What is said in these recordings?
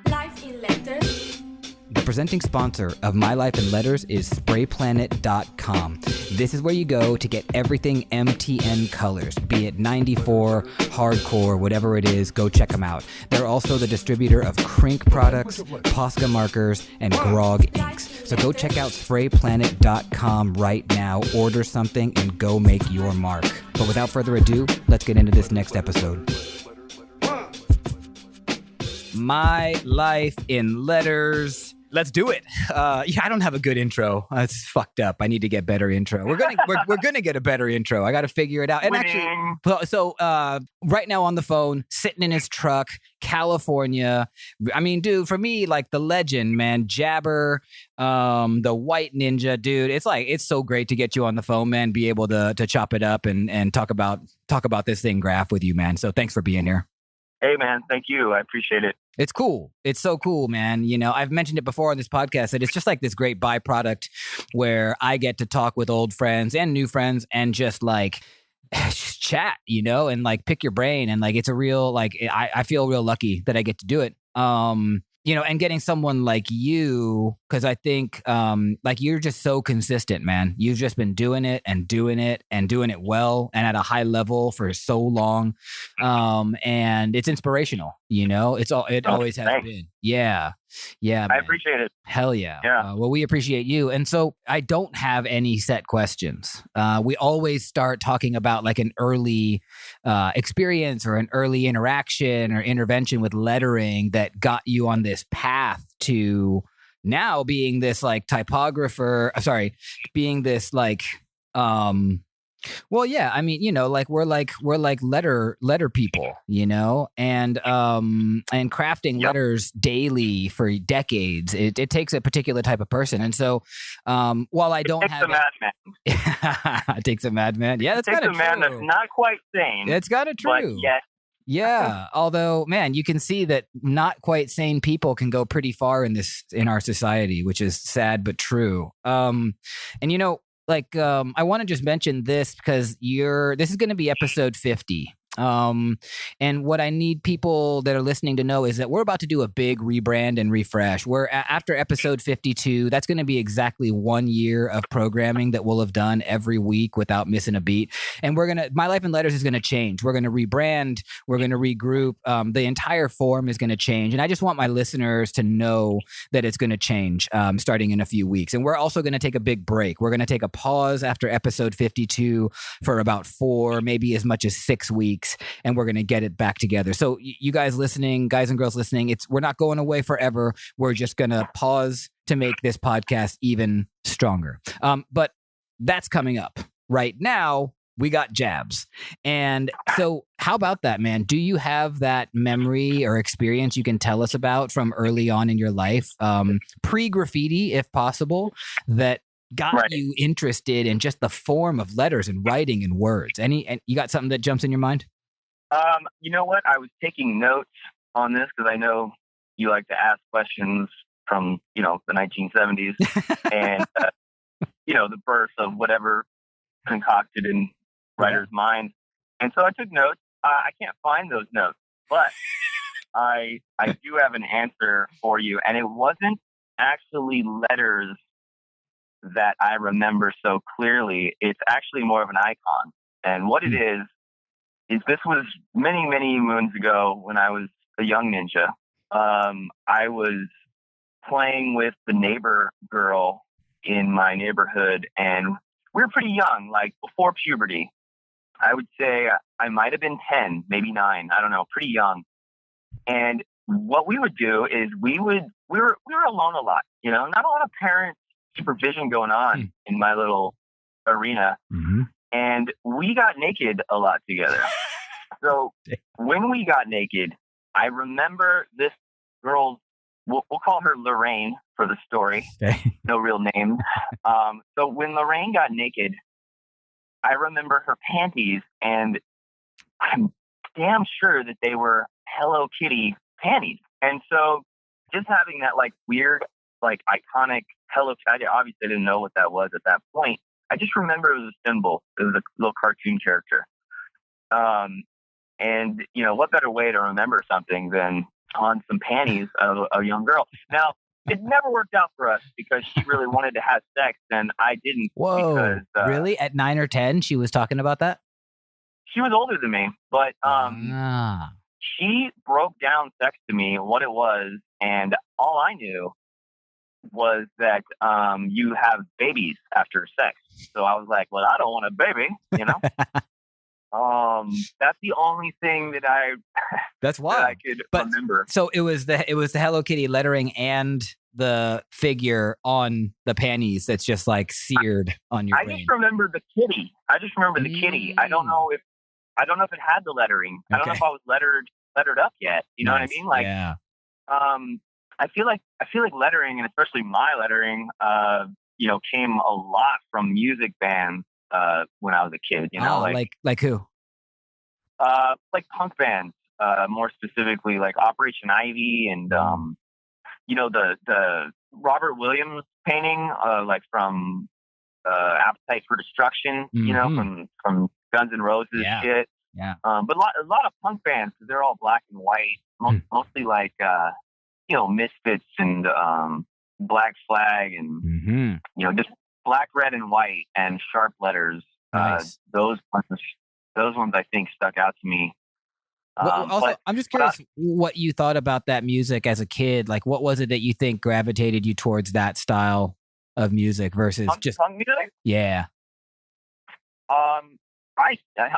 Life in Letters. The presenting sponsor of My Life in Letters is sprayplanet.com. This is where you go to get everything MTN colors, be it 94, hardcore, whatever it is, go check them out. They're also the distributor of Crink products, Posca markers, and Grog inks. So go check out sprayplanet.com right now, order something, and go make your mark. But without further ado, let's get into this next episode. My Life in Letters. Let's do it. I don't have a good intro. It's fucked up. I need to get better intro. We're gonna get a better intro. I got to figure it out. And actually, so right now on the phone, sitting in his truck, California. I mean, dude, for me, like the legend, man, Jabber, the White Ninja, dude. It's so great to get you on the phone, man. Be able to chop it up and talk about this thing, Graph, with you, man. So thanks for being here. Hey, man. Thank you. I appreciate it. It's cool. It's so cool, man. You know, I've mentioned it before on this podcast that it's just like this great byproduct where I get to talk with old friends and new friends and just like just chat, you know, and like pick your brain. And like, it's a real, like, I feel real lucky that I get to do it. You know, and getting someone like you, because I think like you're just so consistent, man. You've just been doing it and doing it and doing it well and at a high level for so long. And it's inspirational, you know, it always has been. Yeah. Yeah. I appreciate it. Hell yeah. Yeah. Well, we appreciate you. And so I don't have any set questions. We always start talking about like an early experience or an early interaction or intervention with lettering that got you on this path to now being this like being this like, well, yeah, I mean, you know, like we're like letter people, you know, and crafting letters daily for decades. It takes a particular type of person. And so while I don't have it takes a madman. Yeah, that's kind of true. It takes a man that's not quite sane. It's kind of true. But yes. Yeah. Although, man, you can see that not quite sane people can go pretty far in our society, which is sad but true. And you know, like, I want to just mention this because this is going to be episode 50. And what I need people that are listening to know is that we're about to do a big rebrand and refresh. We're after episode 52. That's going to be exactly 1 year of programming that we'll have done every week without missing a beat. And My Life in Letters is going to change. We're going to rebrand. We're going to regroup. The entire form is going to change. And I just want my listeners to know that it's going to change starting in a few weeks. And we're also going to take a big break. We're going to take a pause after episode 52 for about 4, maybe as much as 6 weeks. And we're going to get it back together. So you guys listening, guys and girls listening, we're not going away forever. We're just going to pause to make this podcast even stronger. But that's coming up. Right now, we got Jabs. And so how about that, man? Do you have that memory or experience you can tell us about from early on in your life, pre-graffiti, if possible, that got you interested in just the form of letters and writing and words? And you got something that jumps in your mind? You know what? I was taking notes on this because I know you like to ask questions from, you know, the 1970s and, you know, the birth of whatever concocted in writer's mind. And so I took notes. I can't find those notes, but I do have an answer for you. And it wasn't actually letters that I remember so clearly. It's actually more of an icon. And what it is this was many, many moons ago when I was a young ninja. I was playing with the neighbor girl in my neighborhood, and we were pretty young, like before puberty. I would say I might have been 10, maybe 9. I don't know, pretty young. And what we would do is we were alone a lot, you know, not a lot of parent supervision going on in my little arena. Mm-hmm. And we got naked a lot together. So when we got naked, I remember this girl's, we'll call her Lorraine for the story. No real name. So when Lorraine got naked, I remember her panties, and I'm damn sure that they were Hello Kitty panties. And so just having that like weird, like iconic Hello Kitty, obviously I didn't know what that was at that point. I just remember it was a symbol. It was a little cartoon character. And, what better way to remember something than on some panties of a young girl? Now, it never worked out for us because she really wanted to have sex and I didn't. Whoa. Because, really? At 9 or 10, she was talking about that? she was older than me, but she broke down sex to me, what it was, and all I knew was that you have babies after sex. So I was like, well, I don't want a baby, That's the only thing that That's wild. that I could remember. So it was the Hello Kitty lettering and the figure on the panties that's just like seared on your brain. I just remember the kitty. I don't know if it had the lettering. I don't know if I was lettered up yet. You know what I mean? Like, yeah. I feel like lettering, and especially my lettering, came a lot from music bands when I was a kid. Like who? Like punk bands, more specifically, like Operation Ivy, and the Robert Williams painting, like from Appetite for Destruction. From Guns N' Roses shit. Yeah. But a lot of punk bands, because they're all black and white, mostly like Misfits and Black Flag, and just black, red, and white, and sharp letters. Nice. Those ones I think stuck out to me. I'm just curious what you thought about that music as a kid. Like, what was it that you think gravitated you towards that style of music versus just punk music? Yeah.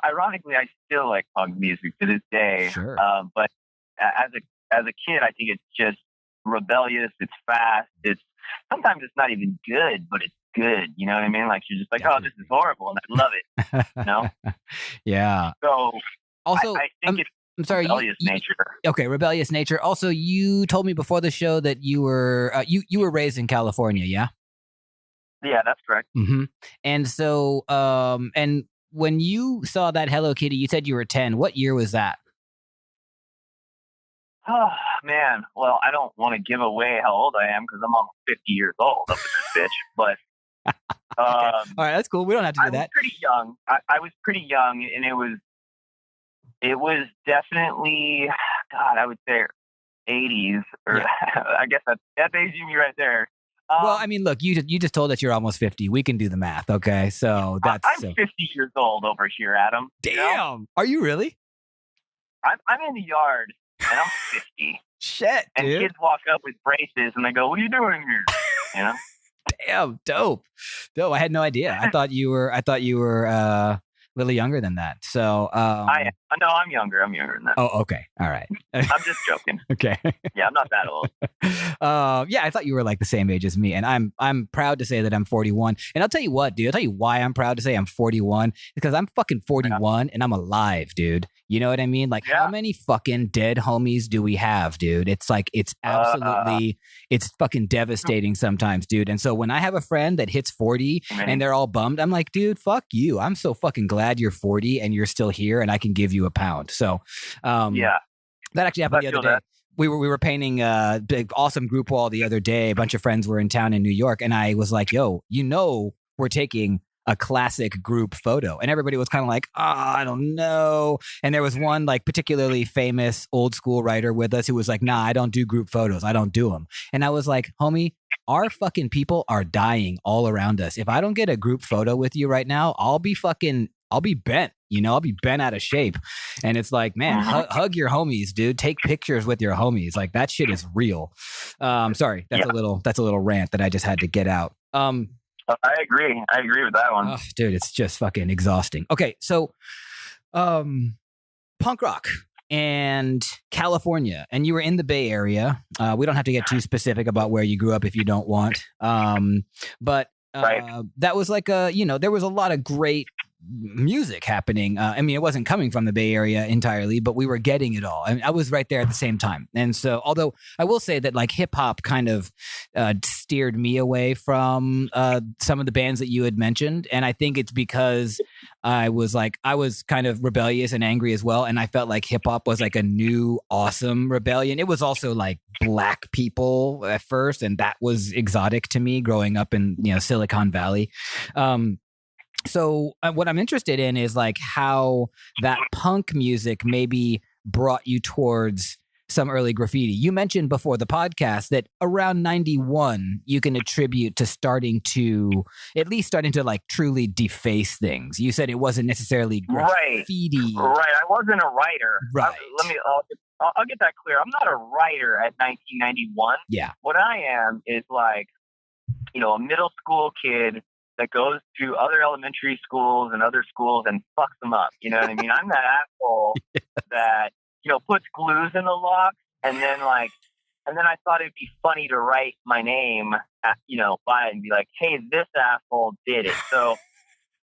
Ironically, I still like punk music to this day. Sure. But as a kid, I think it's just rebellious. It's fast. Sometimes it's not even good, but it's good. You know what I mean? Like, you're just like, Definitely. oh, this is horrible, and I love it. Yeah. So also, I think it's I'm sorry. rebellious nature. Okay, rebellious nature. Also, you told me before the show that you were you were raised in California. Yeah. Yeah, that's correct. Mm-hmm. And so, and when you saw that Hello Kitty, you said you were 10. What year was that? Oh, man. Well, I don't want to give away how old I am because I'm almost 50 years old up with this bitch. But All right, that's cool. We don't have to do that. I was pretty young. I was pretty young, and it was definitely, God, I would say 80s. Or I guess that's aging me right there. Well, I mean, look, you just told us you're almost 50. We can do the math, okay? So that's I'm 50 years old over here, Adam. Damn. Are you really? I'm in the yard, and I'm 50. Shit, and dude. Kids walk up with braces, and they go, "What are you doing here?" Damn, dope. I had no idea. I thought you were a little younger than that. So I am. No, I'm younger. I'm younger than that. Oh, okay. All right. I'm just joking. Okay. Yeah, I'm not that old. Yeah, I thought you were like the same age as me, and I'm proud to say that I'm 41. And I'll tell you what, dude. I'll tell you why I'm proud to say I'm 41 because I'm fucking 41 and I'm alive, dude. You know what I mean? Like, how many fucking dead homies do we have, dude? It's like it's absolutely it's fucking devastating sometimes, dude. And so when I have a friend that hits 40 and they're all bummed, I'm like, dude, fuck you. I'm so fucking glad you're 40 and you're still here and I can give you a pound. So, that actually happened the other day. We were painting a big, awesome group wall the other day. A bunch of friends were in town in New York, and I was like, "Yo, we're taking a classic group photo," and everybody was kind of like, I don't know. And there was one like particularly famous old school writer with us who was like, "Nah, I don't do group photos. I don't do them." And I was like, "Homie, our fucking people are dying all around us. If I don't get a group photo with you right now, I'll be bent. I'll be bent out of shape." And it's like, man, hug your homies, dude. Take pictures with your homies. Like that shit is real. Sorry, that's a little rant that I just had to get out. I agree with that one. Oh, dude, it's just fucking exhausting. Okay, so punk rock and California, and you were in the Bay Area. We don't have to get too specific about where you grew up if you don't want. But that was like there was a lot of great music happening. I mean, it wasn't coming from the Bay Area entirely, but we were getting it all. I mean, I was right there at the same time. And so, although I will say that like hip hop kind of steered me away from some of the bands that you had mentioned. And I think it's because I was kind of rebellious and angry as well. And I felt like hip hop was like a new, awesome rebellion. It was also like black people at first. And that was exotic to me growing up in, Silicon Valley. So what I'm interested in is like how that punk music maybe brought you towards some early graffiti. You mentioned before the podcast that around 91 you can attribute to at least starting to like truly deface things. You said it wasn't necessarily graffiti. Right. I wasn't a writer. Right. I'll get that clear. I'm not a writer at 1991. Yeah. What I am is like, a middle school kid that goes to other elementary schools and other schools and fucks them up. You know what I mean? I'm that asshole that, puts glues in the locks and then I thought it'd be funny to write my name, by it and be like, hey, this asshole did it. So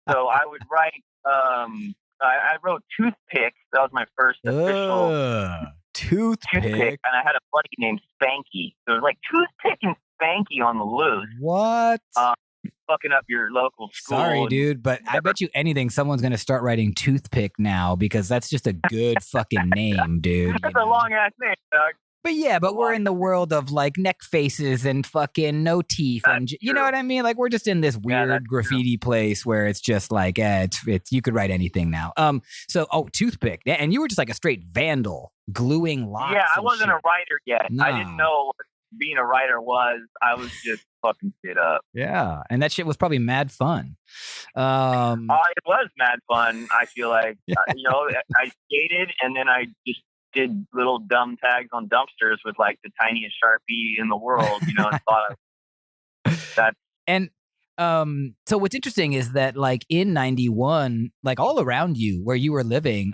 I would write, I wrote Toothpick. That was my first official Toothpick. And I had a buddy named Spanky. So it was like Toothpick and Spanky on the loose. What? Fucking up your local school. Sorry, dude, but I bet you anything someone's going to start writing Toothpick now because that's just a good fucking name, dude. That's a long-ass name, Doug. But yeah, we're in the world of like neck faces and fucking no teeth. And you know what I mean? Like we're just in this weird graffiti place where it's just like, it's you could write anything now. Toothpick. And you were just like a straight vandal gluing locks. Yeah, I wasn't a writer yet. No. I didn't know what being a writer was. I was just fucking shit up. Yeah, and that shit was probably mad fun. It was mad fun. I feel like I skated and then I just did little dumb tags on dumpsters with like the tiniest Sharpie in the world. And thought that. And so what's interesting is that like in 91, like all around you where you were living,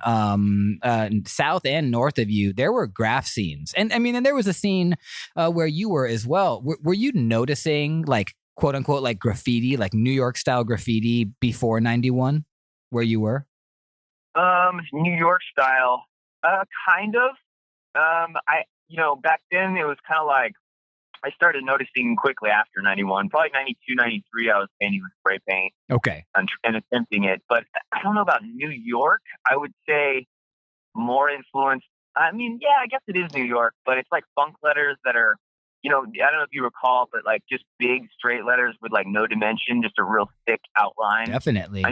south and north of you, there were graph scenes. And I mean, and there was a scene where you were as well. Were you noticing like quote unquote, like graffiti, like New York style graffiti before 91 where you were? New York style, kind of. Back then it was kind of like, I started noticing quickly after 91, probably 92, 93, I was painting with spray paint. Okay. And attempting it. But I don't know about New York. I would say more influenced. I mean, yeah, I guess it is New York, but it's like funk letters that are, I don't know if you recall, but like just big straight letters with like no dimension, just a real thick outline. Definitely. I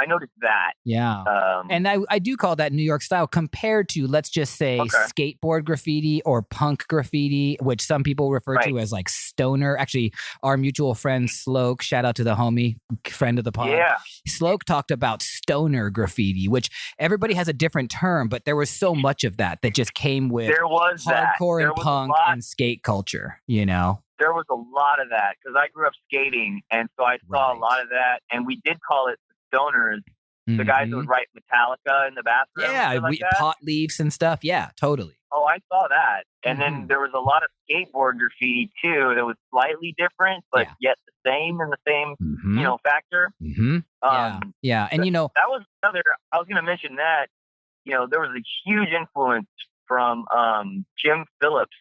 noticed that. Yeah. And I do call that New York style compared to, let's just say, skateboard graffiti or punk graffiti, which some people refer to as like stoner. Actually, our mutual friend Sloke, shout out to the homie, friend of the pod. Yeah. Sloke talked about stoner graffiti, which everybody has a different term, but there was so much of that just came with hardcore and punk and skate culture. There was a lot of that because I grew up skating, and so I saw a lot of that, and we did call it the stoners, the guys that would write Metallica in the bathroom. Yeah, pot leaves and stuff. Yeah, totally. Oh, I saw that. And then there was a lot of skateboard graffiti too that was slightly different, but yet the same in the same, factor. Mm-hmm. Yeah. And that was another, I was going to mention that, there was a huge influence from Jim Phillips,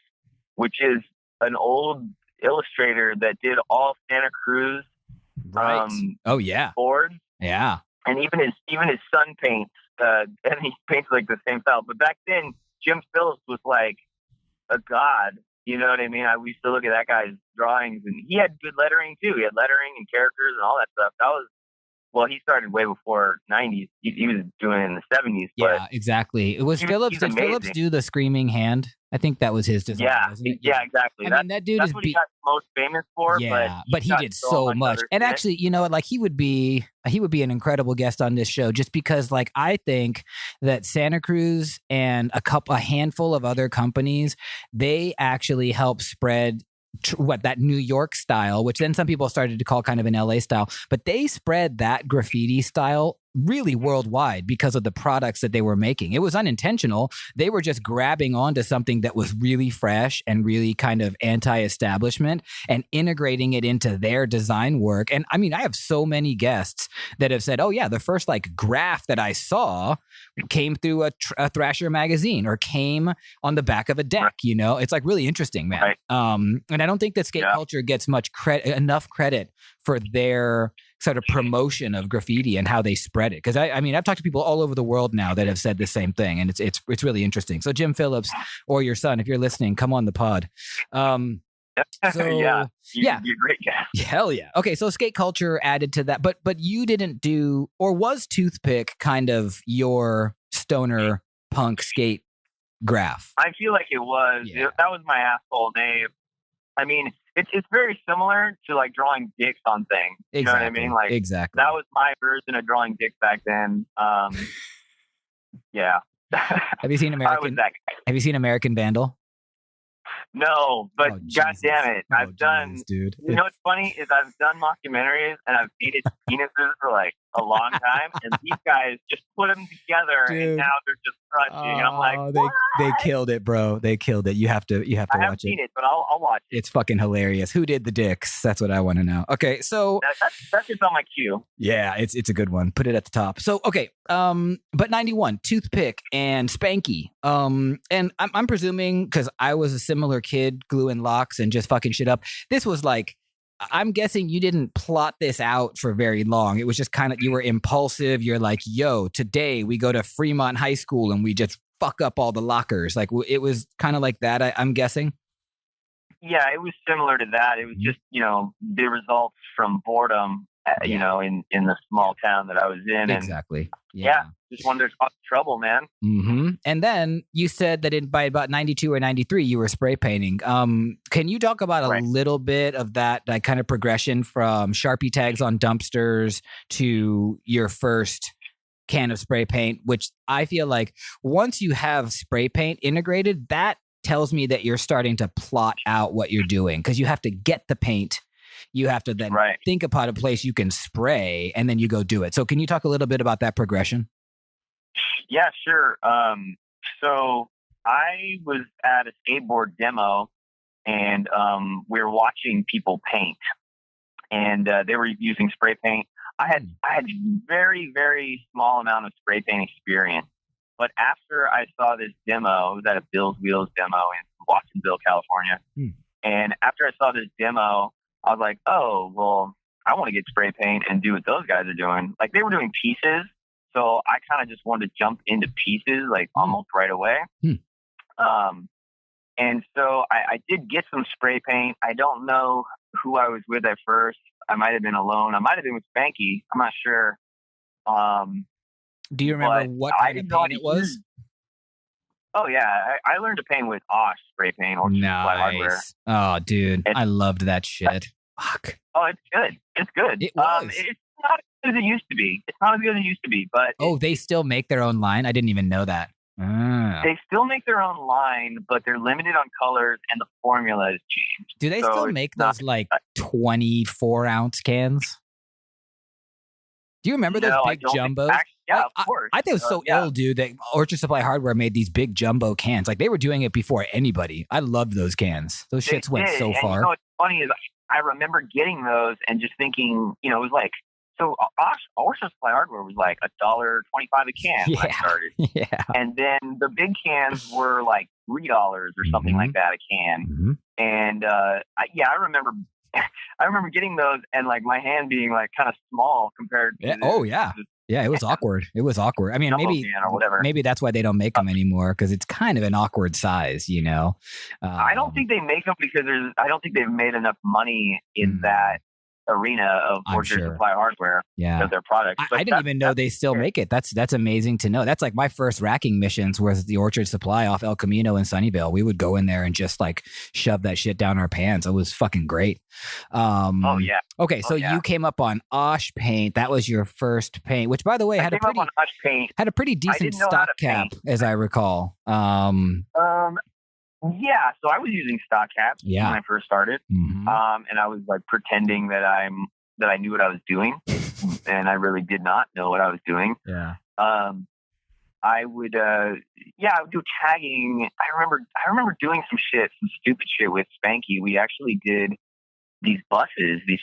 which is an old illustrator that did all Santa Cruz boards. Yeah. And even his son paints, and he paints like the same style. But back then, Jim Phillips was like a god. You know what I mean? We used to look at that guy's drawings, and he had good lettering too. He had lettering and characters and all that stuff. He started way before 90s. He was doing it in the 70s. Yeah, exactly. It was Phillips. Did Phillips do the screaming hand? I think that was his design. Yeah, exactly. That dude that's what he got most famous for. Yeah, but he did so much. And actually, like he would be an incredible guest on this show just because, like, I think that Santa Cruz and a handful of other companies, they actually help spread that New York style, which then some people started to call kind of an LA style, but they spread that graffiti style really worldwide because of the products that they were making. It was unintentional. They were just grabbing onto something that was really fresh and really kind of anti-establishment and integrating it into their design work. And I mean, I have so many guests that have said, oh yeah, the first like graph that I saw came through a Thrasher magazine or came on the back of a deck. It's like really interesting, man. Right. And I don't think that skate culture gets enough credit for their sort of promotion of graffiti and how they spread it. Because I mean, I've talked to people all over the world now that have said the same thing, and it's really interesting. So Jim Phillips or your son, if you're listening, come on the pod. So yeah, yeah, you'd be a great guest. hell yeah. Okay, so skate culture added to that, but you didn't do, or was Toothpick kind of your stoner punk skate graph? I feel like it was. Yeah. That was my asshole name. I mean, it's very similar to like drawing dicks on things. You know what I mean? Like exactly. that was my version of drawing dicks back then. Yeah. Have you seen I was American? that guy. Have you seen American Vandal? No, but Oh, God Jesus. damn it, Oh, I've done. Jesus, dude. You know what's funny is I've done mockumentaries and I've painted penises for like a long time, and these guys just put them together, Dude. and now they're just crushing. And I'm like, what? they killed it, bro. They killed it. You have to I haven't watch seen it. it, but I'll watch it. It's fucking hilarious. Who did the dicks? That's what I want to know. Okay, so That's just on my queue. yeah, it's a good one. Put it at the top. So okay, but 91, Toothpick and Spanky. And I'm presuming because I was a similar kid, gluing locks and just fucking shit up. This was like, I'm guessing you didn't plot this out for very long. It was just kind of, you were impulsive. You're like, yo, today we go to Fremont High School and we just fuck up all the lockers. Like it was kind of like that, I'm guessing. Yeah, it was similar to that. It was just, the results from boredom, in the small town that I was in. Exactly. And yeah, just wanted to cause trouble, man. Mm-hmm. And then you said that by about 92 or 93, you were spray painting. Can you talk about a little bit of that kind of progression from Sharpie tags on dumpsters to your first can of spray paint, which I feel like once you have spray paint integrated, that tells me that you're starting to plot out what you're doing, because you have to get the paint. You have to then think about a place you can spray, and then you go do it. So can you talk a little bit about that progression? Yeah, sure. So I was at a skateboard demo, and we were watching people paint, and they were using spray paint. I had very, very small amount of spray paint experience. But after I saw this demo, it was at a Bill's Wheels demo in Watsonville, California. And after I saw this demo, I was like, oh, well, I want to get spray paint and do what those guys are doing. Like, they were doing pieces. So I kind of just wanted to jump into pieces, like almost right away. And so I did get some spray paint. I don't know who I was with at first. I might have been alone. I might have been with Spanky. I'm not sure. Do you remember what kind of paint it was? Oh, yeah. I learned to paint with Osh spray paint or Supply Hardware. Oh, dude. I loved that shit. Fuck. Oh, it's good. It's good. It was. It's not as good as it used to be. It's not as good as it used to be. But they still make their own line? I didn't even know that. They still make their own line, but they're limited on colors and the formula has changed. Do they still make those 24-ounce cans? Do you remember those big jumbos? Yeah, of course. I think it was so ill, dude, that Orchard Supply Hardware made these big jumbo cans. Like, they were doing it before anybody. I loved those cans. Those shits went so far. You know what's funny is I remember getting those and just thinking, it was like, so Orchard Supply Hardware was like $1.25 a can when I started. Yeah. And then the big cans were like $3 or something like that a can. And I remember getting those and like my hand being like kind of small compared to it was awkward. It was awkward. I mean, maybe that's why they don't make them anymore, because it's kind of an awkward size, I don't think they make them because I don't think they've made enough money in that arena of Orchard Supply Hardware of their products. I didn't even know they still make it. That's amazing to know. That's like my first racking missions was the Orchard Supply off El Camino in Sunnyvale. We would go in there and just like shove that shit down our pants. It was fucking great. Okay, so you came up on Osh paint. That was your first paint, which by the way had a pretty decent stock cap, as I recall. Yeah, so I was using stock caps when I first started, and I was like pretending that I knew what I was doing, and I really did not know what I was doing. Yeah. I would do tagging. I remember doing some stupid shit with Spanky. We actually did these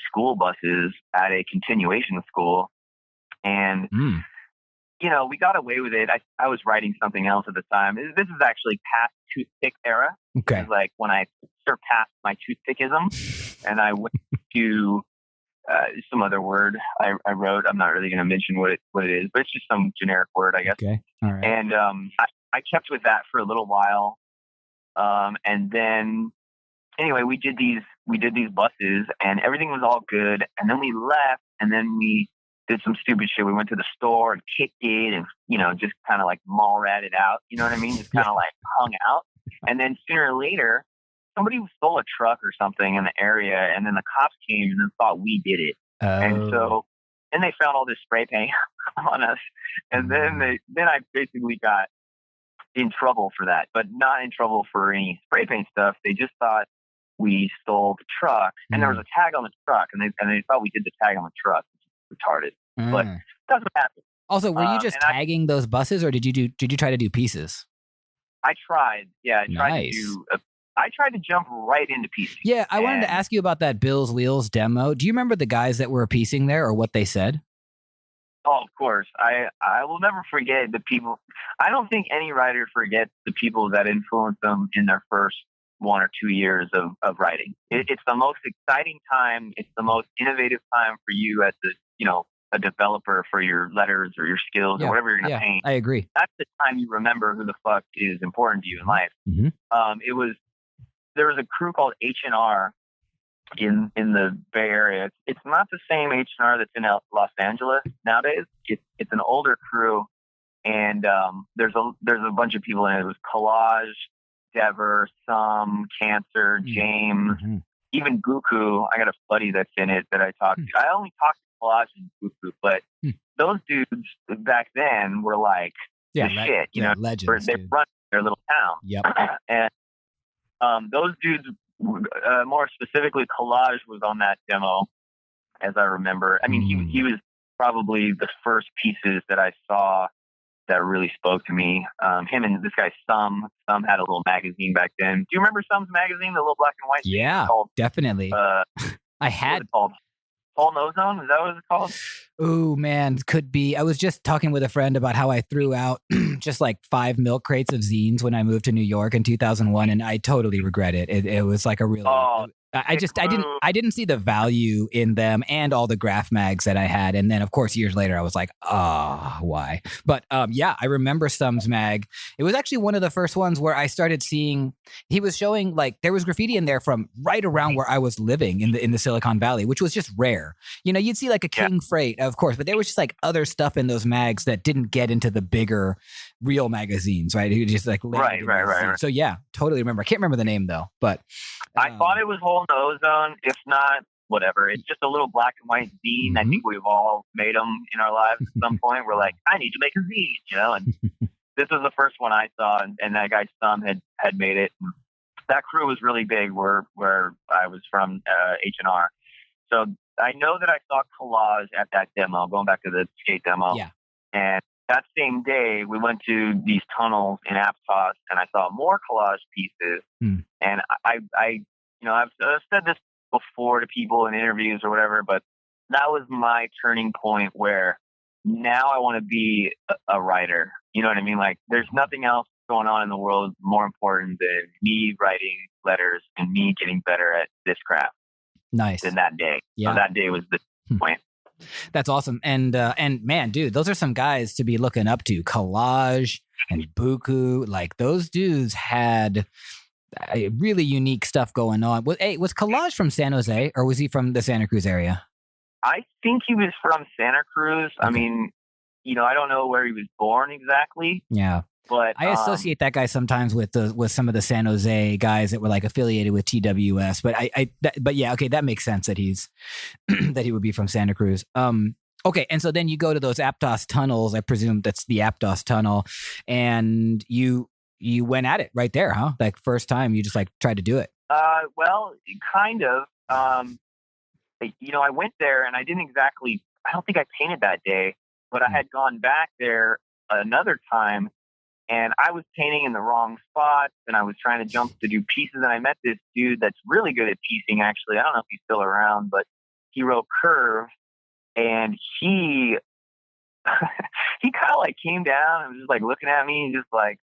school buses at a continuation school, and we got away with it. I was writing something else at the time. This is actually past toothpick era. Okay. It's like when I surpassed my toothpickism and I went to some other word I wrote. I'm not really going to mention what it is, but it's just some generic word, I guess. Okay. All right. And I kept with that for a little while. And then anyway, we did these buses, and everything was all good. And then we left, and then we did some stupid shit. We went to the store and kicked it, and just kind of like mall ratted out. You know what I mean? Just kind of like hung out. And then sooner or later, somebody stole a truck or something in the area, and then the cops came and then thought we did it. And so then they found all this spray paint on us, and then I basically got in trouble for that, but not in trouble for any spray paint stuff. They just thought we stole the truck, and there was a tag on the truck, and they thought we did the tag on the truck, which is retarded. But that's what happened. Also, were you just tagging those buses, or did you try to do pieces? I tried. Yeah, I tried to jump right into piecing. Yeah, I wanted to ask you about that Bill's Wheels demo. Do you remember the guys that were piecing there, or what they said? Oh, of course. I will never forget the people. I don't think any writer forgets the people that influenced them in their first 1 or 2 years of writing. It's the most exciting time. It's the most innovative time for you as a developer for your letters or your skills or whatever you're going to paint. I agree. That's the time you remember who the fuck is important to you in life. Mm-hmm. There was a crew called H&R in the Bay Area. It's not the same H&R that's in Los Angeles nowadays. It's an older crew, and there's a bunch of people in it. It was Collage, Dever, Cancer, James, even Guku. I got a buddy that's in it that I talked to. I only talked to Collage and Guku, but those dudes back then were like the shit. Legends. They run their little town. Yep. And those dudes, more specifically, Collage was on that demo, as I remember. I mean, he was probably the first pieces that I saw that really spoke to me. Him and this guy, Sum had a little magazine back then. Do you remember Sum's magazine, the little black and white? Yeah, definitely. I had. What was it called? Paul Ozone? Is that what it's called? Oh, man, could be. I was just talking with a friend about how I threw out just like 5 milk crates of zines when I moved to New York in 2001, and I totally regret it. It was like a really... I didn't see the value in them and all the graph mags that I had. And then, of course, years later, I was like, why? But yeah, I remember Sum's mag. It was actually one of the first ones where I started seeing, he was showing like there was graffiti in there from right around where I was living in the Silicon Valley, which was just rare. You'd see like a King Freight, of course, but there was just like other stuff in those mags that didn't get into the bigger real magazines, right? Who just like right. So yeah, totally remember. I can't remember the name though, but I thought it was Hole in the Ozone. If not, whatever. It's just a little black and white zine. I think we've all made them in our lives at some point. We're like, I need to make a zine, and this was the first one I saw, and that guy Sum had made it. That crew was really big where I was from, H&R. So I know that I saw Collage at that demo, going back to the skate demo. Yeah. And that same day, we went to these tunnels in Aptos, and I saw more Collage pieces. And I've said this before to people in interviews or whatever, but that was my turning point where now I want to be a writer. You know what I mean? Like, there's nothing else going on in the world more important than me writing letters and me getting better at this craft. Nice. Than that day. Yeah. So that day was the point. That's awesome. And man, dude, those are some guys to be looking up to. Collage and Buku, like those dudes had really unique stuff going on. Was Collage from San Jose, or was he from the Santa Cruz area? I think he was from Santa Cruz. Okay. I mean, I don't know where he was born exactly. Yeah. But I associate that guy sometimes with some of the San Jose guys that were like affiliated with TWS. But yeah, okay, that makes sense that he's that he would be from Santa Cruz. Okay, and so then you go to those Aptos tunnels. I presume that's the Aptos tunnel, and you went at it right there, huh? Like first time, you just like tried to do it. Well, kind of. I went there, and I didn't exactly. I don't think I painted that day, but I had gone back there another time. And I was painting in the wrong spots, and I was trying to jump to do pieces. And I met this dude that's really good at piecing, actually. I don't know if he's still around, but he wrote Curve, and he he kind of like came down and was just like looking at me and just like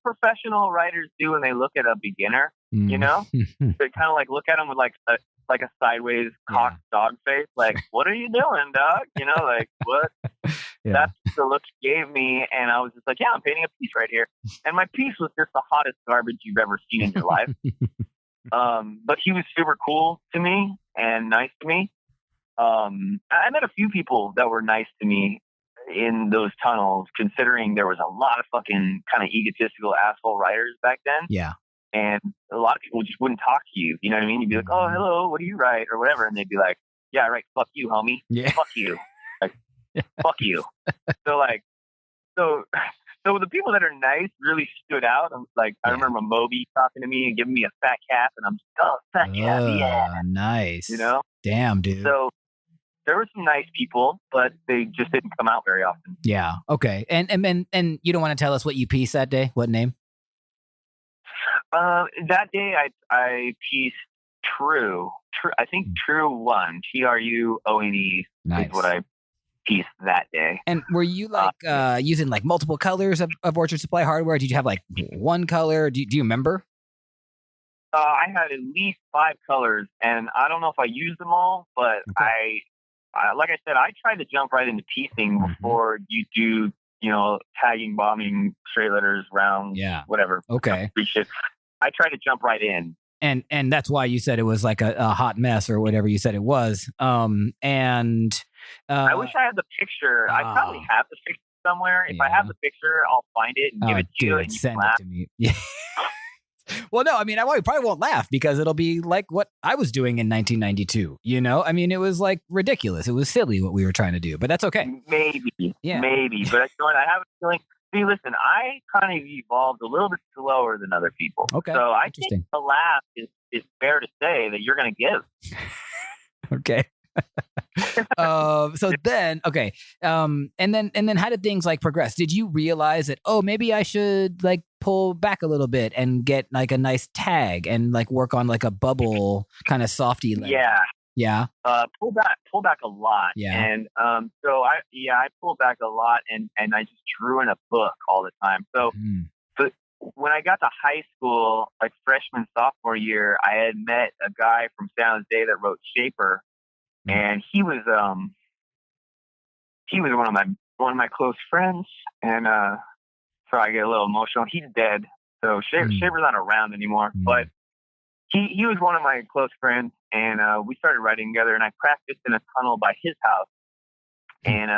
professional writers do when they look at a beginner, They kind of like look at him with like a sideways cocked dog face, like, what are you doing, dog? Like, what? Yeah. That's the look he gave me, and I was just like, yeah, I'm painting a piece right here. And my piece was just the hottest garbage you've ever seen in your life. But he was super cool to me and nice to me. I met a few people that were nice to me in those tunnels, considering there was a lot of fucking kind of egotistical asshole writers back then. Yeah. And a lot of people just wouldn't talk to you. You know what I mean? You'd be like, oh, hello, what do you write? Or whatever. And they'd be like, yeah, I write fuck you, homie. Yeah. Fuck you. Like, fuck you. So the people that are nice really stood out. I remember Moby talking to me and giving me a fat cap, and I'm just, oh, fat cap, yeah. Nice. You know? Damn, dude. So there were some nice people, but they just didn't come out very often. Yeah. Okay. And you don't want to tell us what you pieced that day? What name? That day I pieced True. I think True 1. TRUONE Nice. is what I pieced that day. And were you using like multiple colors of Orchard Supply hardware? Did you have like one color? Do you remember? I had at least 5 colors, and I don't know if I used them all, but okay. I like I said, I tried to jump right into piecing before you do, tagging, bombing, straight letters, rounds, whatever. Okay. Shit. I tried to jump right in. And that's why you said it was like a hot mess or whatever you said it was. I wish I had the picture. I probably have the picture somewhere. If I have the picture, I'll find it and give it to you. And send it to me. Yeah. Well, no, I mean, I probably won't laugh because it'll be like what I was doing in 1992. I mean, it was like ridiculous. It was silly what we were trying to do, but that's okay. Maybe. But I have a feeling. See, listen, I kind of evolved a little bit slower than other people. Okay. So I think the laugh is fair to say that you're going to give. Okay. So then, okay. And then how did things like progress? Did you realize that, maybe I should like pull back a little bit and get like a nice tag and like work on like a bubble kind of softy layer? Yeah. Pull back a lot. Yeah. And so I pulled back a lot and I just drew in a book all the time. So so when I got to high school, like freshman, sophomore year, I had met a guy from San Jose that wrote Shaper. And he was one of my close friends, and so I get a little emotional. He's dead, so Shaper's not around anymore. But he was one of my close friends, and we started writing together. And I practiced in a tunnel by his house, and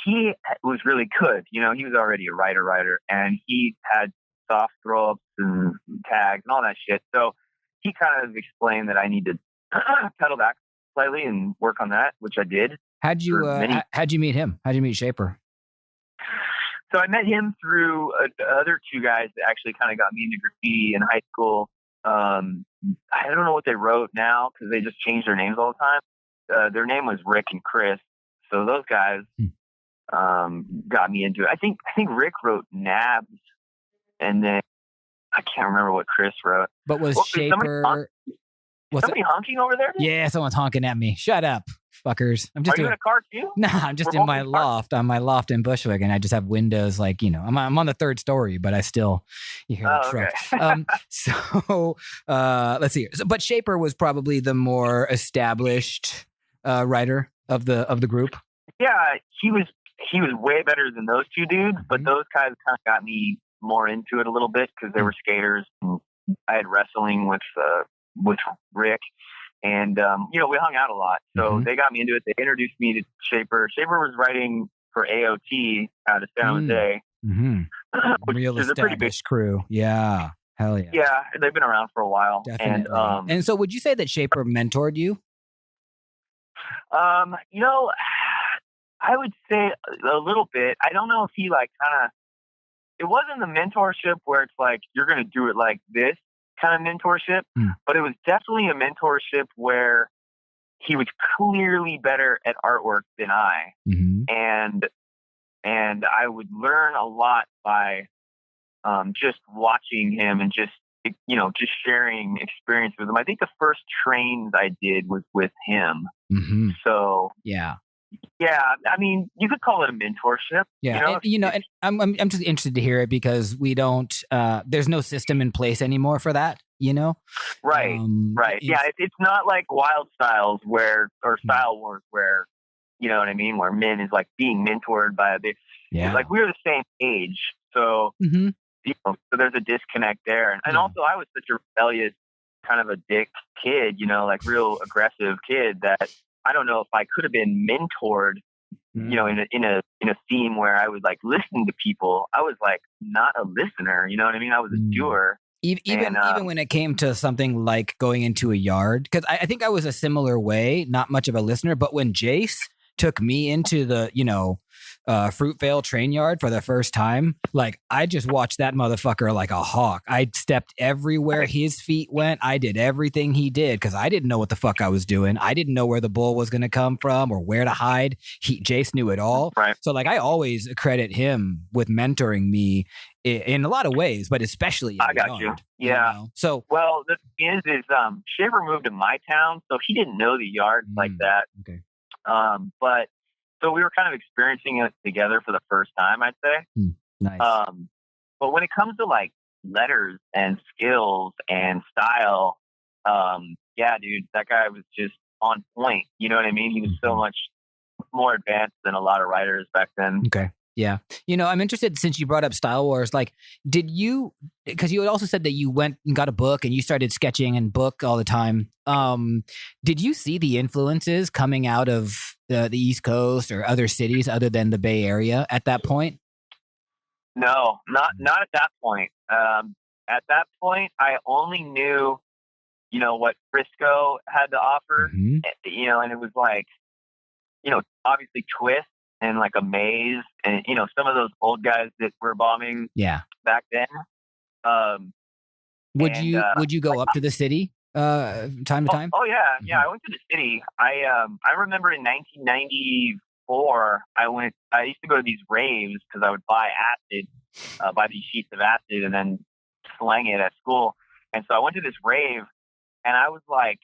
he was really good. He was already a writer, and he had soft throw ups and tags and all that shit. So he kind of explained that I need to pedal back slightly and work on that, which I did. How'd you meet him? How'd you meet Shaper? So I met him through other 2 guys that actually kind of got me into graffiti in high school. I don't know what they wrote now because they just changed their names all the time. Their name was Rick and Chris. So those guys got me into it. I think Rick wrote Nabs, and then I can't remember what Chris wrote. But was Shaper... Somebody honking over there? Yeah, someone's honking at me. Shut up, fuckers. Are you in a car too? No, I'm just in my loft. On my loft in Bushwick, and I just have windows. Like I'm on the 3rd story, but I still you hear the truck. Okay. So let's see. But Shaper was probably the more established writer of the group. Yeah, he was way better than those 2 dudes. But those guys kind of got me more into it a little bit because they were skaters. And I had wrestling with Rick, and we hung out a lot, so they got me into it. They introduced me to Shaper. Shaper was writing for AOT out of San Jose, real established pretty big crew. Yeah, hell yeah. Yeah, they've been around for a while. Definitely. And so, would you say that Shaper mentored you? I would say a little bit. I don't know if he like kind of. It wasn't the mentorship where it's like you're going to do it like this kind of mentorship, but it was definitely a mentorship where he was clearly better at artwork than I, and I would learn a lot by just watching him and just sharing experience with him. I think the first trains I did was with him. So yeah, I mean, you could call it a mentorship. Yeah, and I'm just interested to hear it because we don't. There's no system in place anymore for that. Right, right. Yeah, it's not like Wild Styles or Style Wars where, you know what I mean, where men is like being mentored by a big. Yeah. Like we were the same age, so so there's a disconnect there. And Yeah. also I was such a rebellious kind of a dick kid, like real aggressive kid that I don't know if I could have been mentored, in a theme where I would like listen to people. I was like not a listener, you know what I mean? I was a doer. Even when it came to something like going into a yard, because I think I was a similar way, not much of a listener, but when Jace took me into the, Fruitvale train yard for the first time, like I just watched that motherfucker like a hawk. I stepped everywhere his feet went. I did everything he did because I didn't know what the fuck I was doing. I didn't know where the bull was going to come from or where to hide. Jace knew it all. Right. So like I always credit him with mentoring me in a lot of ways, but especially in I the got yard, you. Yeah. So well, the thing is Shiver moved to my town, so he didn't know the yard like that. Okay. But so we were kind of experiencing it together for the first time, I'd say. Nice. But when it comes to like letters and skills and style, yeah, dude, that guy was just on point. You know what I mean? He was so much more advanced than a lot of writers back then. Okay. Yeah. I'm interested, since you brought up Style Wars, like, because you had also said that you went and got a book and you started sketching and book all the time. Did you see the influences coming out of the East Coast or other cities other than the Bay Area at that point? No, not at that point. At that point, I only knew, what Frisco had to offer, and it was like, obviously Twist and like a Maze and, some of those old guys that were bombing back then. Would you go up to the city time to time? Oh yeah. Yeah. I went to the city. I remember in 1994, I used to go to these raves because I would buy these sheets of acid and then slang it at school. And so I went to this rave and I was like,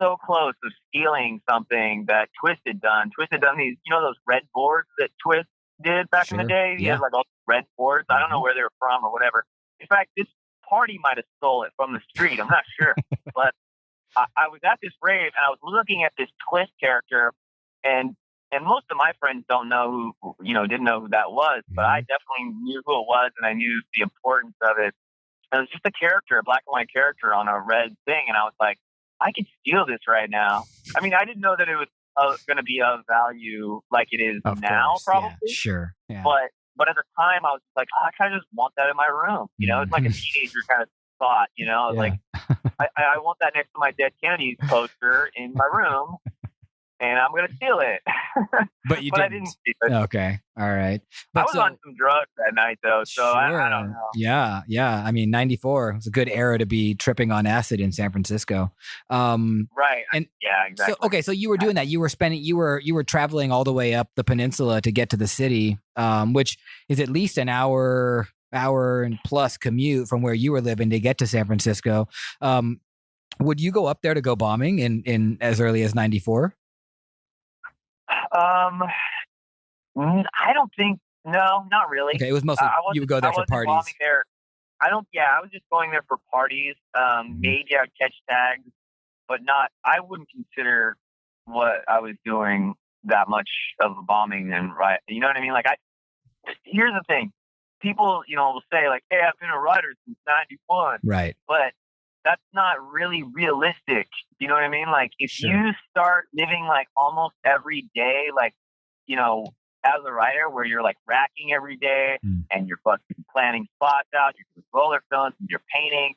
so close of stealing something that Twist had done. Twist had done these, those red boards that Twist did back in the day. He had like all these red boards. I don't know where they were from or whatever. In fact, this party might have stole it from the street. I'm not sure. But I was at this rave and I was looking at this Twist character, and most of my friends didn't know who that was, but I definitely knew who it was, and I knew the importance of it. And it was just a character, a black and white character on a red thing, and I was like, I could steal this right now. I mean, I didn't know that it was going to be of value like it is now, probably. Yeah, sure. Yeah. But at the time, I was like, I kind of just want that in my room. It's like a teenager kind of thought. I was like, I want that next to my Dead Kennedys poster in my room, and I'm going to steal it. But you but didn't. I didn't steal it. Okay. All right. But I was on some drugs that night, though, so I don't know. Yeah. I mean, 94 was a good era to be tripping on acid in San Francisco. Right. And yeah, exactly. So you were doing that. You were traveling all the way up the peninsula to get to the city, which is at least an hour and plus commute from where you were living to get to San Francisco. Would you go up there to go bombing in as early as 94? I don't think. No, not really. Okay, it was mostly you would go there for parties. There. I was just going there for parties. Maybe I'd catch tags, but not. I wouldn't consider what I was doing that much of a bombing and right. You know what I mean? Like here's the thing. People, will say like, "Hey, I've been a writer since '91." Right. But that's not really realistic. You know what I mean? Like if you start living like almost every day, like, as a writer where you're like racking every day and you're fucking planning spots out, you're doing roller films, and you're painting,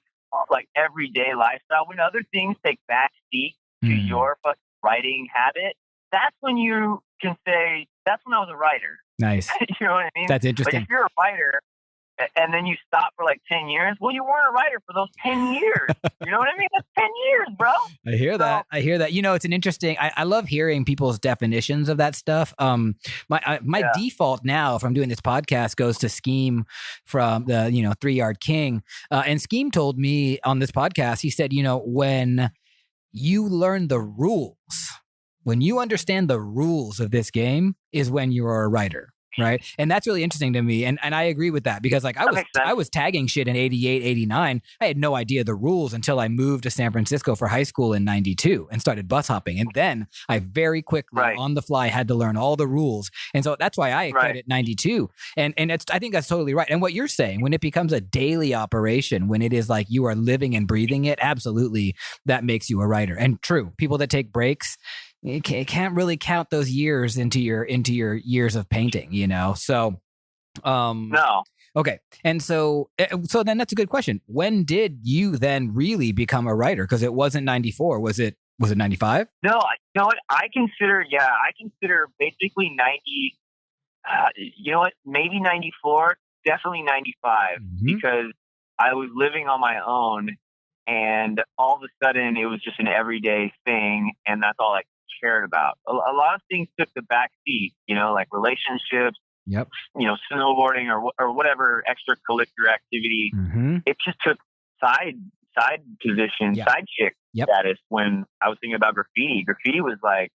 like everyday lifestyle, when other things take backseat to your fucking writing habit, that's when you can say, that's when I was a writer. Nice. You know what I mean? That's interesting. But if you're a writer and then you stop for like 10 years, well, you weren't a writer for those 10 years. You know what I mean? That's 10 years, bro. I hear that. It's an interesting, I love hearing people's definitions of that stuff. My default now from doing this podcast goes to Scheme from the, 3 Yard King. And Scheme told me on this podcast, he said, when you learn the rules, when you understand the rules of this game is when you're a writer. Right. And that's really interesting to me. And I agree with that because like That makes sense. I was tagging shit in 88, 89. I had no idea the rules until I moved to San Francisco for high school in 92 and started bus hopping. And then I very quickly Right. on the fly had to learn all the rules. And so that's why I credit 92. And I think that's totally right. And what you're saying, when it becomes a daily operation, when it is like you are living and breathing it, absolutely that makes you a writer. And true, people that take breaks, you can't really count those years into your years of painting, you know? So, No. okay. And so then that's a good question. When did you then really become a writer? Because it wasn't 94. Was it 95? No, you know what? I consider basically 90, you know what? Maybe 94, definitely 95, because I was living on my own and all of a sudden it was just an everyday thing. And that's all I cared about. A lot of things took the back seat, you know, like relationships, Yep. you know, snowboarding or whatever extracurricular activity. It just took side position, side chick status when I was thinking about graffiti. Graffiti was like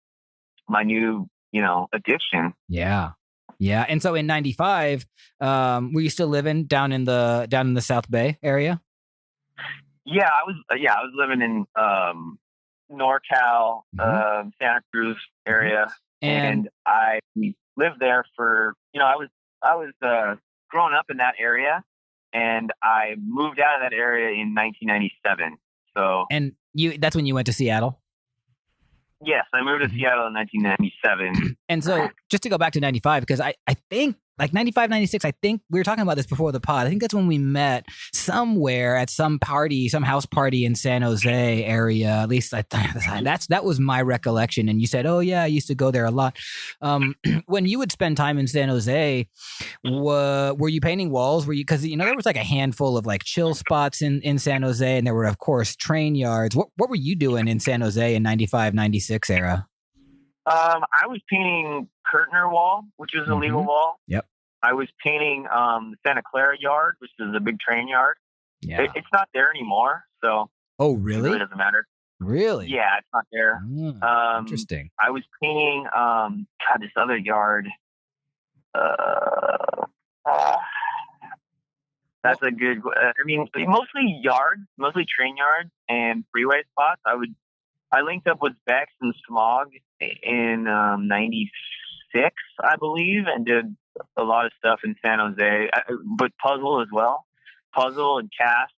my new, you know, addiction. Yeah. Yeah. And so in 95, were you still living down in the South Bay area? Yeah, I was living in NorCal, Santa Cruz area, and I lived there for, you know, I was growing up in that area, and I moved out of that area in 1997. So, and that's when you went to Seattle? Yes, I moved to Seattle in 1997. And so just to go back to 95, because I think like 95, 96, I think we were talking about this before the pod. I think that's when we met somewhere at some party, some house party in San Jose area. At least that was my recollection. And you said, oh yeah, I used to go there a lot. When you would spend time in San Jose, were you painting walls? Were you, because you know there was like a handful of like chill spots in San Jose, and there were of course train yards. What were you doing in San Jose in 95, 96 era? I was painting Kurtner Wall, which is a legal wall. Yep. I was painting the Santa Clara Yard, which is a big train yard. Yeah. It's not there anymore, so oh really? It really doesn't matter. Really? Yeah, it's not there. Interesting. I was painting this other yard. That's a good. I mean, mostly yards, mostly train yards and freeway spots. I linked up with Vex and Smog in 96, I believe, and did a lot of stuff in San Jose, but Puzzle as well. Puzzle and Cass.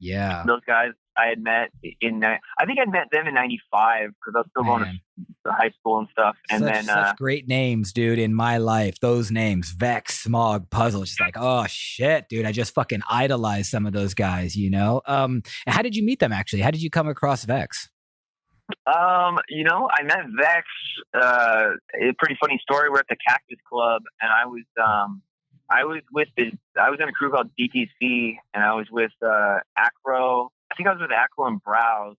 Yeah. Those guys I had met I think I'd met them in 95 because I was still going to high school and stuff. And such great names, dude, in my life. Those names, Vex, Smog, Puzzle. Just like, oh shit, dude, I just fucking idolized some of those guys, you know? How did you meet them actually? How did you come across Vex? You know, I met Vex, a pretty funny story. We're at the Cactus Club and I was in a crew called DTC and I was with, Acro. I think I was with Acro and Browse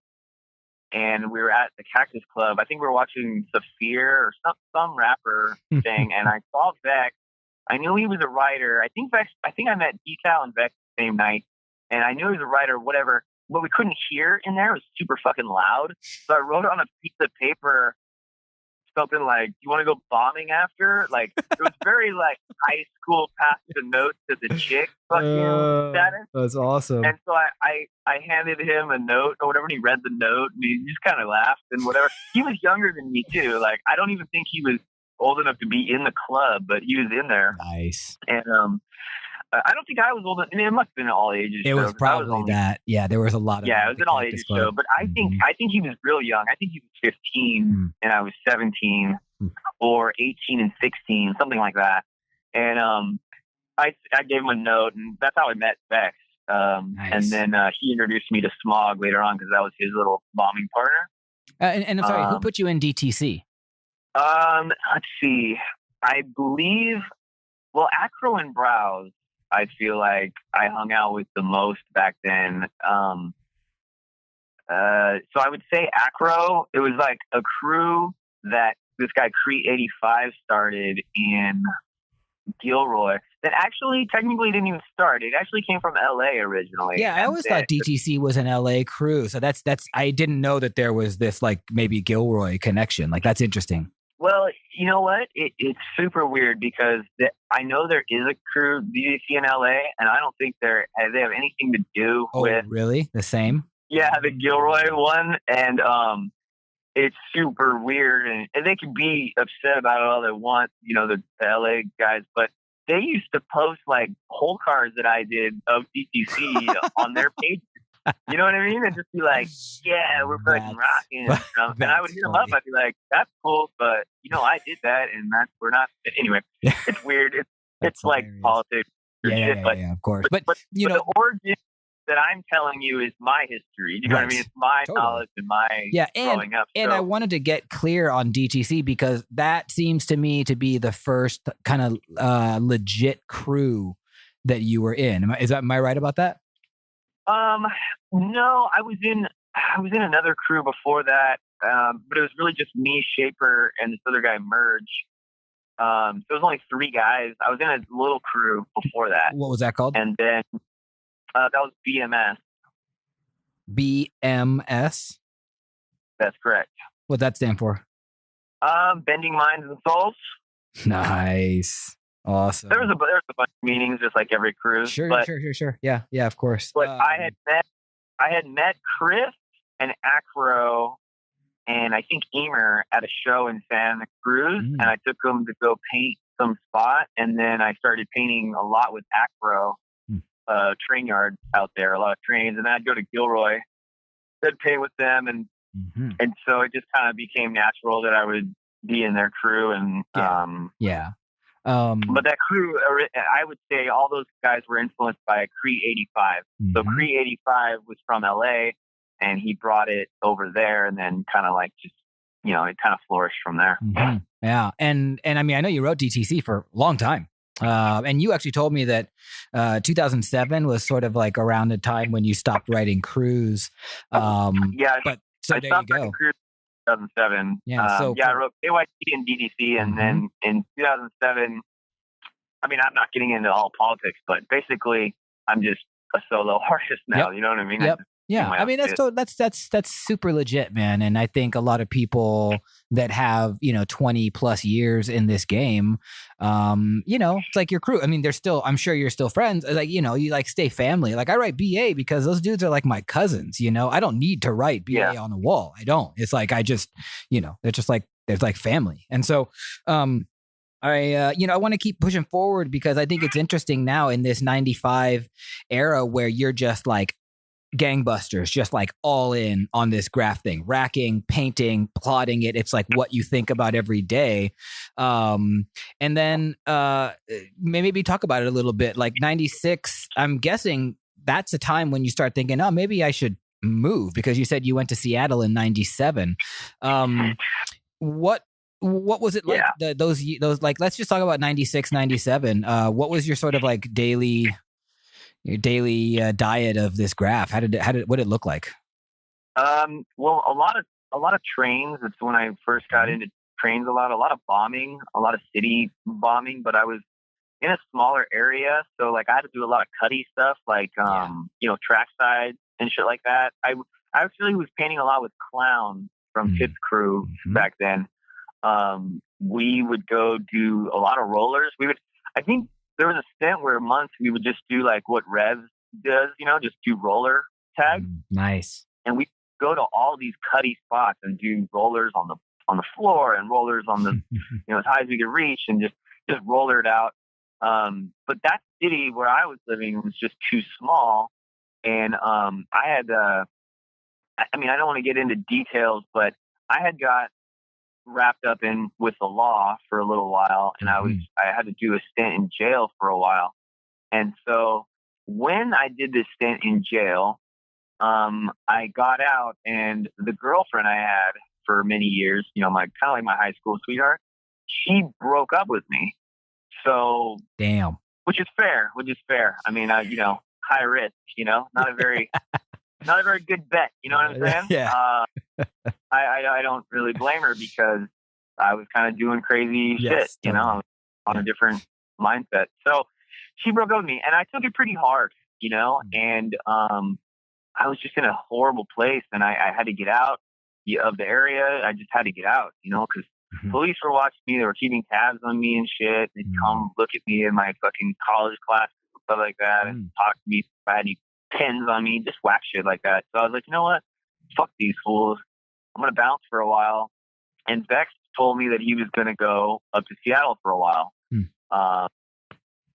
and we were at the Cactus Club. I think we were watching Saphir or some rapper thing. And I saw Vex. I knew he was a writer. I think I met Decal and Vex the same night and I knew he was a writer, whatever. What we couldn't hear in there was super fucking loud. So I wrote it on a piece of paper, something like, "You want to go bombing after?" Like it was very like high school pass the note to the chick fucking status. That's awesome. And so I handed him a note or whatever, and he read the note and he just kind of laughed and whatever. He was younger than me too. Like I don't even think he was old enough to be in the club, but he was in there. Nice. And I don't think I was old enough. I mean, it must have been an all ages show. It was probably that. Yeah, there was a lot of. Yeah, it was an all ages show. But I think he was real young. I think he was 15 and I was 17 or 18 and 16, something like that. And I gave him a note, and that's how I met Vex. Nice. And then he introduced me to Smog later on because that was his little bombing partner. And I'm sorry, who put you in DTC? Let's see. I believe, Acro and Browse, I feel like I hung out with the most back then. So I would say Acro. It was like a crew that this guy Crete 85 started in Gilroy that actually technically didn't even start. It actually came from LA originally. Yeah, I always thought DTC was an LA crew. So that's I didn't know that there was this like maybe Gilroy connection. Like that's interesting. Well, you know what? It's super weird because I know there is a crew DDC in LA, and I don't think they have anything to do Oh, with really? The same? the Gilroy one, and it's super weird, and they can be upset about it all they want, the LA guys, but they used to post like whole cards that I did of DTC on their page. You know what I mean? And just be like, yeah, we're fucking rocking. And I would hit them up. I'd be like, that's cool, but I did that, and we're not. Anyway, it's weird. It's like politics or shit. Yeah, of course. But the origin that I'm telling you is my history. You know what I mean? It's my knowledge and my growing up. And I wanted to get clear on DTC because that seems to me to be the first kind of legit crew that you were in. Am I right about that? No, I was in another crew before that, but it was really just me, Shaper, and this other guy, Merge. So it was only 3 guys. I was in a little crew before that. What was that called? And then that was BMS. BMS? That's correct. What'd that stand for? Bending Minds and Souls. Nice. Awesome. There was a bunch of meanings, just like every crew. Sure. Yeah, of course. But I had met Chris and Acro and I think Emer at a show in Santa Cruz, and I took them to go paint some spot, and then I started painting a lot with Acro, train yard out there, a lot of trains, and then I'd go to Gilroy, I'd paint with them, and so it just kind of became natural that I would be in their crew, and but that crew, I would say all those guys were influenced by Cree 85. So Cree 85 was from LA, and he brought it over there, and then kind of like just, it kind of flourished from there. Yeah. And I mean, I know you wrote DTC for a long time. And you actually told me that 2007 was sort of like around the time when you stopped writing crews. But so I there you go. 2007. I wrote KYT and DDC, and then in 2007, I mean, I'm not getting into all politics, but basically, I'm just a solo artist now. You know what I mean? Yeah, I mean that's super legit, man. And I think a lot of people that have 20 plus years in this game, it's like your crew. I mean, I'm sure you're still friends. Like you like stay family. Like I write BA because those dudes are like my cousins. I don't need to write BA on the wall. I don't. It's like I just they're just like there's like family. And so I want to keep pushing forward because I think it's interesting now in this 95 era where you're just like gangbusters, just like all in on this graph thing, racking, painting, plotting it. It's like what you think about every day. And then maybe talk about it a little bit. Like 96, I'm guessing that's a time when you start thinking, oh, maybe I should move, because you said you went to Seattle in 97. What was it like those like, let's just talk about 96, 97. What was your sort of like daily diet of this graph? What did it look like? Well, a lot of trains. That's when I first got into trains a lot of bombing, a lot of city bombing, but I was in a smaller area. So like I had to do a lot of cutty stuff, like, trackside and shit like that. I actually was painting a lot with Clown from Fifth Crew back then. We would go do a lot of rollers. I think there was a stint where months we would just do like what Revs does, just do roller tags. Nice. And we go to all these cutty spots and do rollers on the floor and rollers on the, as high as we could reach, and just roller it out. But that city where I was living was just too small. And I had, I don't want to get into details, but I had got wrapped up in with the law for a little while, and I had to do a stint in jail for a while. And so when I did this stint in jail, I got out, and the girlfriend I had for many years, my kind of like my high school sweetheart, she broke up with me. So damn, which is fair. I mean, high risk, not a very not a very good bet. You know what I'm saying? Yeah. I don't really blame her, because I was kind of doing crazy shit, on a different mindset. So she broke up with me, and I took it pretty hard, and I was just in a horrible place, and I had to get out of the area. I just had to get out, because Police were watching me. They were keeping tabs on me and shit. They'd come look at me in my fucking college classes and stuff like that and talk to me if I had any pins on me, just whack shit like that. So I was like, you know what? Fuck these fools. I'm going to bounce for a while. And Vex told me that he was going to go up to Seattle for a while.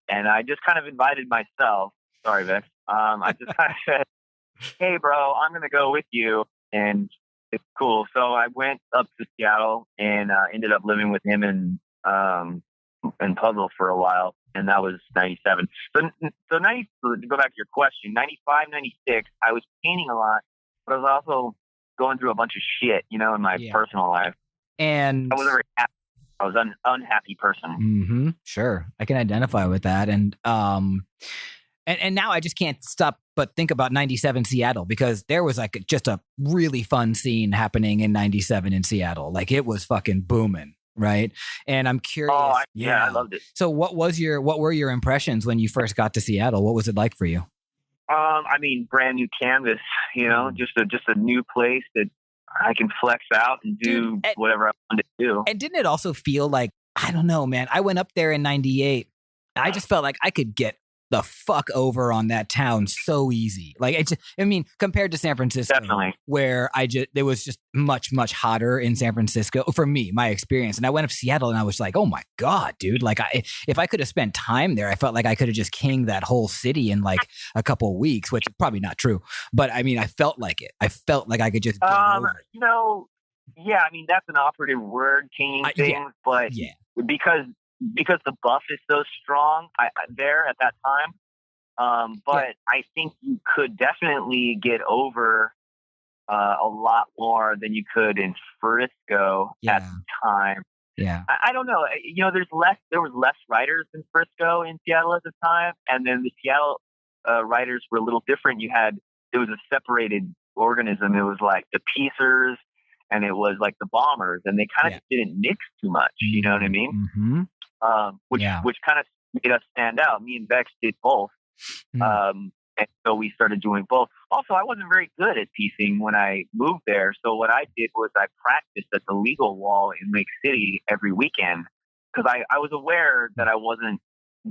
And I just kind of invited myself. Sorry, Vex. I just kind of said, hey, bro, I'm going to go with you. And it's cool. So I went up to Seattle and ended up living with him and Puzzle for a while. And that was 97. So to go back to your question, 95, 96, I was painting a lot, but I was also going through a bunch of shit, in my personal life. And I wasn't very happy. I was an unhappy person. Sure. I can identify with that. And now I just can't stop but think about 97 Seattle, because there was like just a really fun scene happening in 97 in Seattle. Like it was fucking booming. Right. And I'm curious. I loved it. So what were your impressions when you first got to Seattle? What was it like for you? Brand new canvas, just a new place that I can flex out and do whatever I want to do. And didn't it also feel like, I don't know, man, I went up there in 98. I just felt like I could get the fuck over on that town so easy. Like, compared to San Francisco, definitely, where it was just much, much hotter in San Francisco for me, my experience. And I went up to Seattle and I was like, oh my God, dude. Like if I could have spent time there, I felt like I could have just kinged that whole city in like a couple of weeks, which is probably not true. But I felt like it. I felt like I could just get over it. That's an operative word, kinging things, but because the buff is so strong there at that time. I think you could definitely get over a lot more than you could in Frisco at the time. Yeah. I don't know. There was less writers in Frisco in Seattle at the time. And then the Seattle writers were a little different. It was a separated organism. It was like the piecers and it was like the bombers, and they kind of just didn't mix too much. You know what I mean? Which kind of made us stand out. Me and Vex did both. And so we started doing both. Also, I wasn't very good at piecing when I moved there. So what I did was I practiced at the legal wall in Lake City every weekend, because I was aware that I wasn't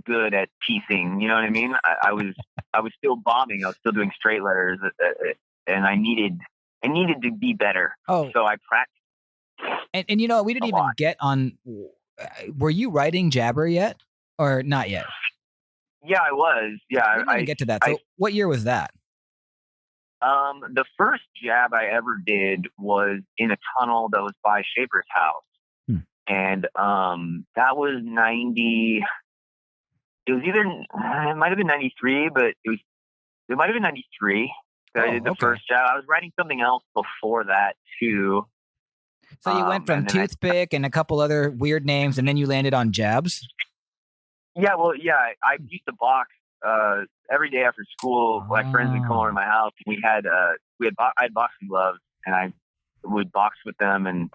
good at piecing. You know what I mean? I was still bombing. I was still doing straight letters, and I needed to be better. Oh. So I practiced. And we didn't even get on. Were you writing Jabber yet, or not yet? Yeah, I was. Yeah, I didn't get to that. So what year was that? The first jab I ever did was in a tunnel that was by Shaper's house, and that was 90. It was it might have been 93, but it might have been 93 that I did the first jab. I was writing something else before that too. So you went from Toothpick and a couple other weird names, and then you landed on Jabs? Yeah, I used to box every day after school. My friends would come over to my house. I had boxing gloves, and I would box with them, and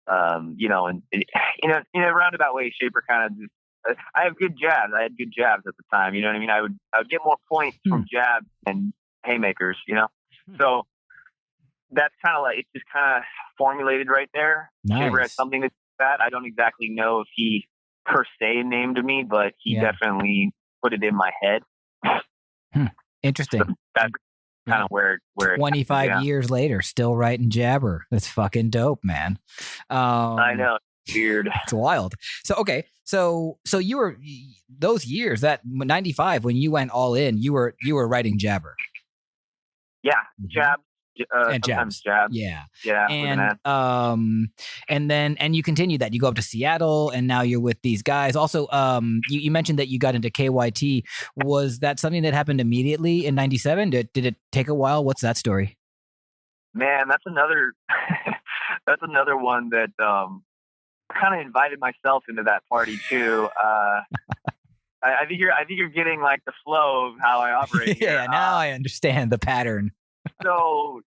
and in a roundabout way, Shaper kind of just. I have good jabs. I had good jabs at the time. You know what I mean? I would get more points from jabs than haymakers. So. That's kind of like, it just kind of formulated right there. Nice. Shaver had something to do with that. I don't exactly know if he per se named me, but he definitely put it in my head. Interesting. So that's kind of where 25 years later, still writing Jabber. That's fucking dope, man. I know. Weird. It's wild. So, okay. So you were, those years, that 95, when you went all in, you were writing Jabber. Yeah. Jab. And Jabs. Yeah. And you continued that. You go up to Seattle, and now you're with these guys. Also, you mentioned that you got into KYT. Was that something that happened immediately in 97? Did it take a while? What's that story? Man, that's another one that kind of invited myself into that party too. I think you're getting like the flow of how I operate. Yeah, now I understand the pattern. So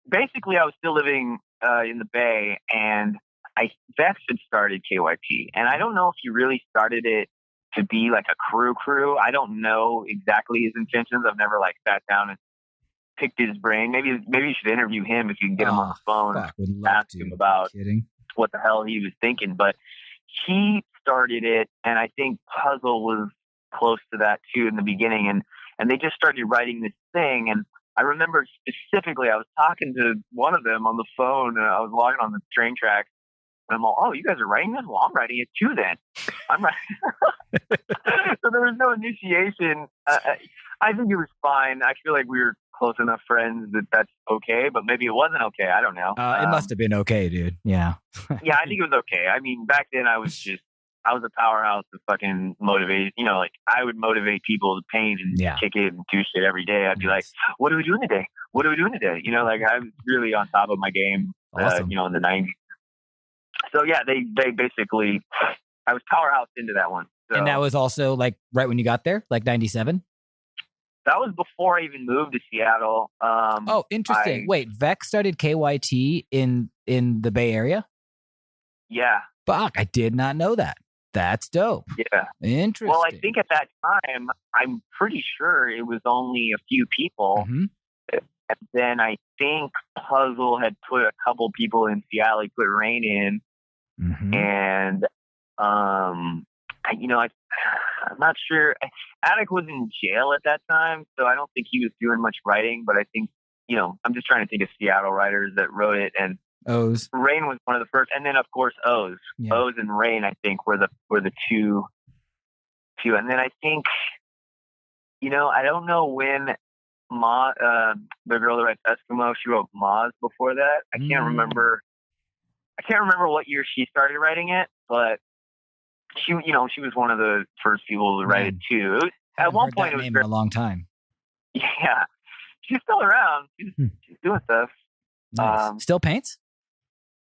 basically I was still living in the Bay, and Vex had started KYT, and I don't know if he really started it to be like a crew. I don't know exactly his intentions. I've never like sat down and picked his brain. Maybe you should interview him if you can get him on the phone. Fuck, would love ask to. him about Kidding? what the hell he was thinking. But he started it, and I think Puzzle was close to that too in the beginning, and they just started writing this thing. And I remember specifically, I was talking to one of them on the phone, and I was logging on the train tracks, and I'm like, "Oh, you guys are writing this? Well, I'm writing it too. Then I'm writing." So there was no initiation. I think it was fine. I feel like we were close enough friends that that's okay, but maybe it wasn't okay. I don't know. It must have been okay, dude. Yeah. Yeah, I think it was okay. I mean, back then I was a powerhouse of fucking motivate. You know, like I would motivate people to paint and kick it and do shit every day. I'd be like, "What are we doing today? What are we doing today?" You know, like I'm really on top of my game. Awesome. You know, in the '90s. So yeah, they basically, I was powerhouse into that one. So, and that was also like right when you got there, like 97? That was before I even moved to Seattle. Oh, interesting. Wait, Vec started KYT in the Bay Area? Yeah. Fuck, I did not know that. That's dope. Yeah. Interesting. Well, I think at that time, I'm pretty sure it was only a few people. Mm-hmm. And then I think Puzzle had put a couple people in Seattle. He put Rain in. Mm-hmm. And, I'm not sure. Attic was in jail at that time, so I don't think he was doing much writing. But I think, I'm just trying to think of Seattle writers that wrote it. And O's. Rain was one of the first, and then of course O's. Yeah. O's and Rain, I think, were the two. And then I think, I don't know when the girl that writes Eskimo, she wrote Moz before that. I can't remember. I can't remember what year she started writing it, but she was one of the first people to write it too. At one point, it was in a long time. Yeah, she's still around. She's doing stuff. Nice. Still paints?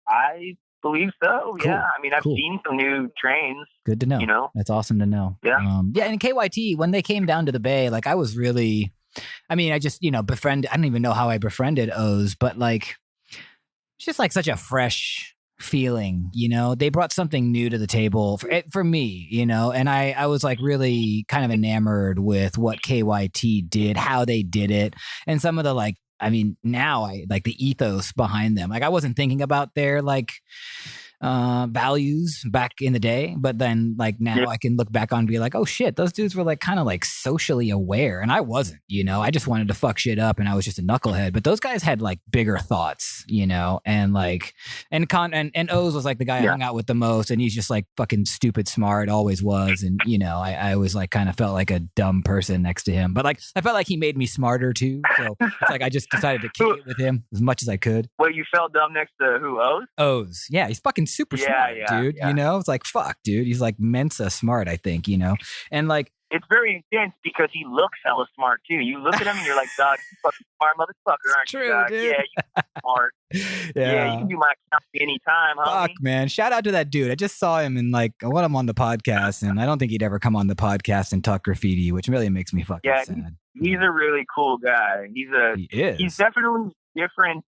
I believe so. Cool. Yeah. I mean, I've seen some new trains. Good to know. That's awesome to know. Yeah. And KYT, when they came down to the Bay, like I was really, I just, befriended. I don't even know how I befriended O's, but like, it's just like such a fresh feeling, they brought something new to the table for me, and I was like really kind of enamored with what KYT did, how they did it, and some of the like, now I like the ethos behind them. Like I wasn't thinking about their like values back in the day, but then like now I can look back on and be like, oh shit, those dudes were like kind of like socially aware, and I wasn't. I just wanted to fuck shit up, and I was just a knucklehead. But those guys had like bigger thoughts, and like and Oz was like the guy I hung out with the most, and he's just like fucking stupid smart, always was, and I always like kind of felt like a dumb person next to him, but like I felt like he made me smarter too. So it's like I just decided to kick it with him as much as I could. Well, you felt dumb next to who? Oz? Yeah, he's fucking super smart, dude. Yeah. It's like fuck, dude. He's like Mensa smart, I think. And like it's very intense because he looks hella smart too. You look at him and you're like, "Dog, you fucking smart motherfucker, aren't true, you, dog? Dude. Yeah, you smart. Yeah, you can do my account anytime, homie." Fuck, man. Shout out to that dude. I just saw him in like when I'm on the podcast, and I don't think he'd ever come on the podcast and talk graffiti, which really makes me fucking sad. He's a really cool guy. He is. He's definitely different.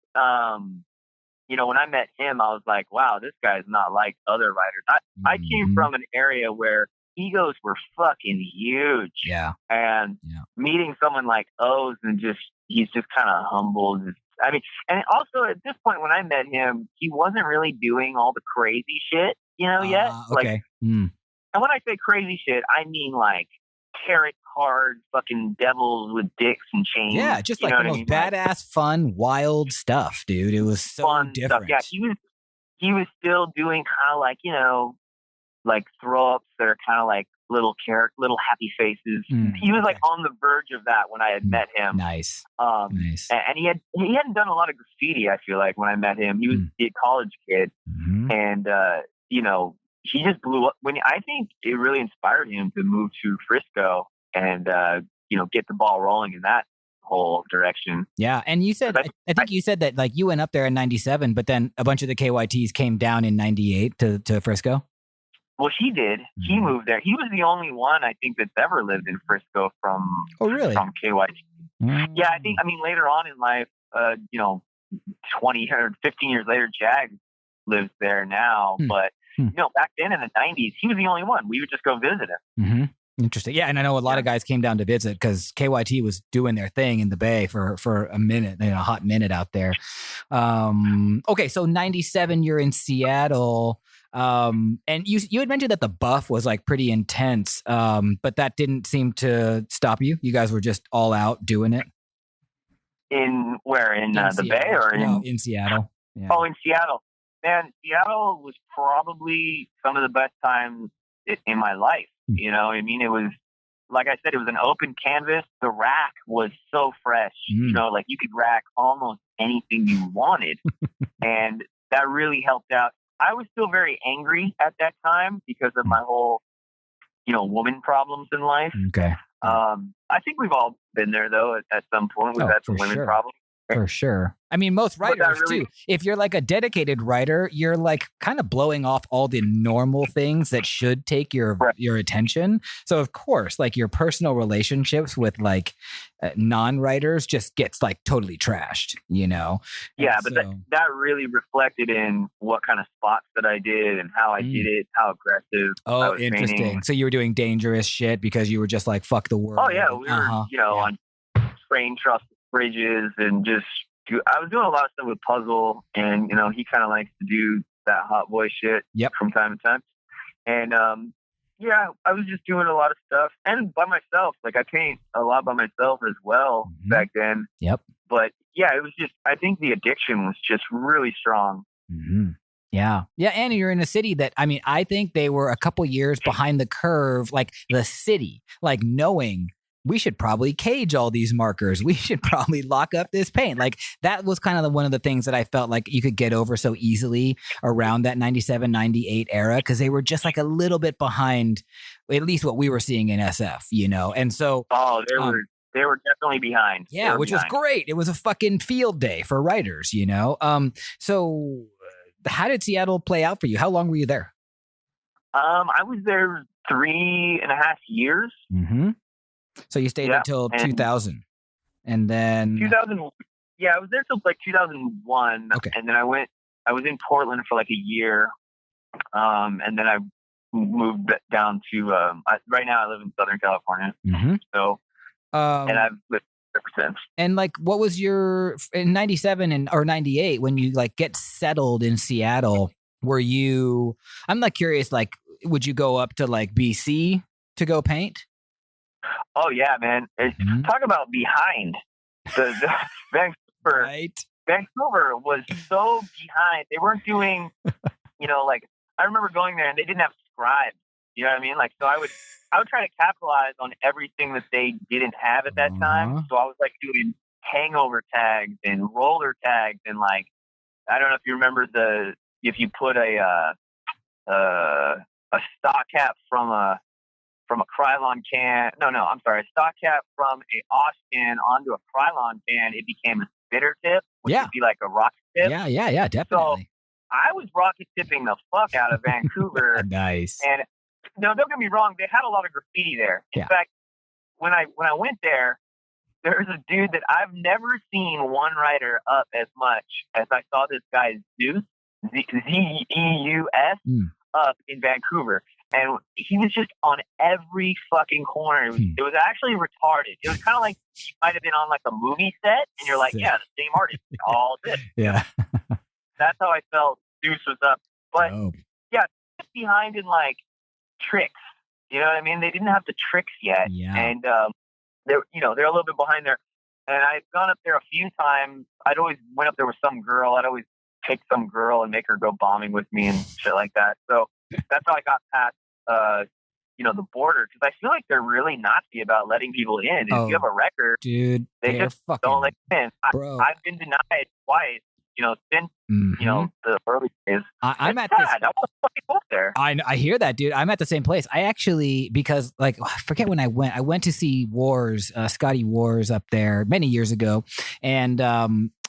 When I met him, I was like, wow, this guy's not like other writers. I came from an area where egos were fucking huge. Yeah. And meeting someone like Oz and he's just kind of humble. And also at this point when I met him, he wasn't really doing all the crazy shit, yet. Okay. Like, and when I say crazy shit, I mean like tarot cards, fucking devils with dicks and chains. Yeah, just like the most badass, fun, wild stuff, dude. It was so fun different. Stuff. Yeah, he was still doing kind of like, like throw ups that are kind of like little happy faces. He was like on the verge of that when I had met him. Nice. Nice. And he hadn't done a lot of graffiti, I feel like, when I met him. He was a college kid. And he just blew up. I think it really inspired him to move to Frisco and get the ball rolling in that whole direction. Yeah, and you said I think you said that like you went up there in '97, but then a bunch of the KYTs came down in '98 to Frisco. Well, he did. He moved there. He was the only one I think that's ever lived in Frisco from KYT. Yeah, I think. Later on in life, 20 or 15 years later, Jag lives there now, but. Back then in the '90s, he was the only one. We would just go visit him. Interesting. Yeah, and I know a lot of guys came down to visit because KYT was doing their thing in the Bay for a minute, a hot minute out there. Okay, so 97, you're in Seattle. And you had mentioned that the buff was like pretty intense, but that didn't seem to stop you. You guys were just all out doing it. In where? In the Seattle. Bay or in Seattle? Yeah. Oh, in Seattle. Man, Seattle was probably some of the best times in my life. You know, I mean, it was, like I said, it was an open canvas. The rack was so fresh. You know, like you could rack almost anything you wanted. And that really helped out. I was still very angry at that time because of my whole, woman problems in life. Okay. I think we've all been there, though, at some point. We've had some women problems. For sure. I mean, most writers too. If you're like a dedicated writer, you're like kind of blowing off all the normal things that should take your attention. So of course, like your personal relationships with like non-writers just gets like totally trashed, Yeah, but that really reflected in what kind of spots that I did and how I did it, how aggressive I was interesting. painting. So you were doing dangerous shit because you were just like, fuck the world. Oh yeah, we were, on train truss bridges and I was doing a lot of stuff with Puzzle, and he kind of likes to do that hot boy shit from time to time. And I was just doing a lot of stuff and by myself. Like I paint a lot by myself as well back then. Yep. But yeah, it was just, I think the addiction was just really strong. Mm-hmm. Yeah. Yeah. And you're in a city that, I mean, I think they were a couple years behind the curve, like the city, like knowing we should probably cage all these markers. We should probably lock up this paint. Like that was kind of one of the things that I felt like you could get over so easily around that 97, 98 era. Cause they were just like a little bit behind at least what we were seeing in SF, And so, they were definitely behind. Yeah. Which was great. It was a fucking field day for writers, So how did Seattle play out for you? How long were you there? I was there 3.5 years. Mm-hmm. So you stayed until 2000, and then 2000. Yeah, I was there till like 2001. Okay. And then I was in Portland for like a year. And then I moved down to, right now I live in Southern California. Mm-hmm. So, and I've lived ever since. And like, what was your, in 97 or 98, when you like get settled in Seattle, I'm like curious, like, would you go up to like BC to go paint? Oh yeah, man! Talk about behind. The Vancouver, right? Vancouver was so behind. They weren't doing, like I remember going there and they didn't have scribes. You know what I mean? Like, so I would try to capitalize on everything that they didn't have at that time. So I was like doing hangover tags and roller tags and like, I don't know if you remember if you put a stock cap from a Krylon can. No, I'm sorry. A stock cap from a Osh can onto a Krylon can, it became a spitter tip, which would be like a rocket tip. Yeah, definitely. So I was rocket tipping the fuck out of Vancouver. Nice. And no, don't get me wrong. They had a lot of graffiti there. In fact, when I went there was a dude that I've never seen one writer up as much as I saw this guy Zeus, Zeus, up in Vancouver. And he was just on every fucking corner. It was actually retarded. It was kind of like you might have been on like a movie set, and you're like, yeah, the same artist, all this. Yeah. That's how I felt Zeus was up. But just behind in like tricks. You know what I mean? They didn't have the tricks yet. Yeah. And they're a little bit behind there. And I've gone up there a few times. I'd always went up there with some girl. I'd always pick some girl and make her go bombing with me and shit like that. So that's how I got past, the border, because I feel like they're really Nazi about letting people in. If you have a record, dude, they just don't let you in. I've been denied twice, since the early days. I'm at sad. I want to fucking go there. I hear that, dude. I'm at the same place. I actually, because like, I forget when I went to see Wars, Scotty Wars up there many years ago, and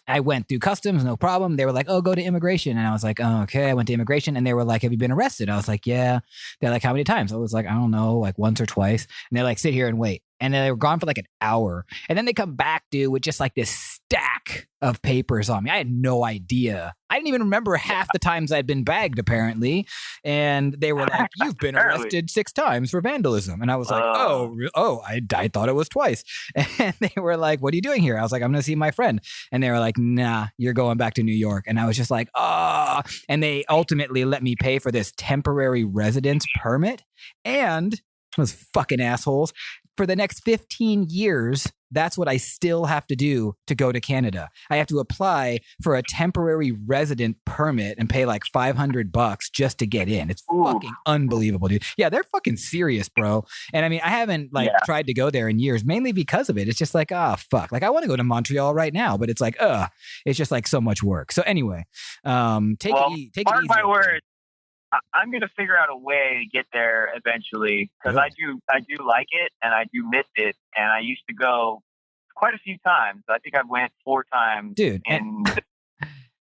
I went through customs, no problem. They were like, oh, go to immigration. And I was like, oh, okay. I went to immigration and they were like, have you been arrested? I was like, yeah. They're like, how many times? I was like, I don't know, like once or twice. And they're like, sit here and wait. And they were gone for like an hour. And then they come back, dude, with just like this stack of papers on me. I had no idea. I didn't even remember half the times I'd been bagged, apparently. And they were like, you've been arrested 6 times for vandalism. And I was like, I thought it was twice. And they were like, what are you doing here? I was like, I'm going to see my friend. And they were like, nah, you're going back to New York. And I was just like, oh. And they ultimately let me pay for this temporary residence permit. And those fucking assholes, for the next 15 years, that's what I still have to do to go to Canada. I have to apply for a temporary resident permit and pay like $500 just to get in. It's fucking unbelievable, dude. Yeah, they're fucking serious, bro. And I mean, I haven't tried to go there in years, mainly because of it. It's just like, fuck. Like I want to go to Montreal right now, but it's like, it's just like so much work. So anyway, take it easy. Mark my words. I'm going to figure out a way to get there eventually because I do like it and I do miss it. And I used to go quite a few times. I think I went 4 times. Dude. And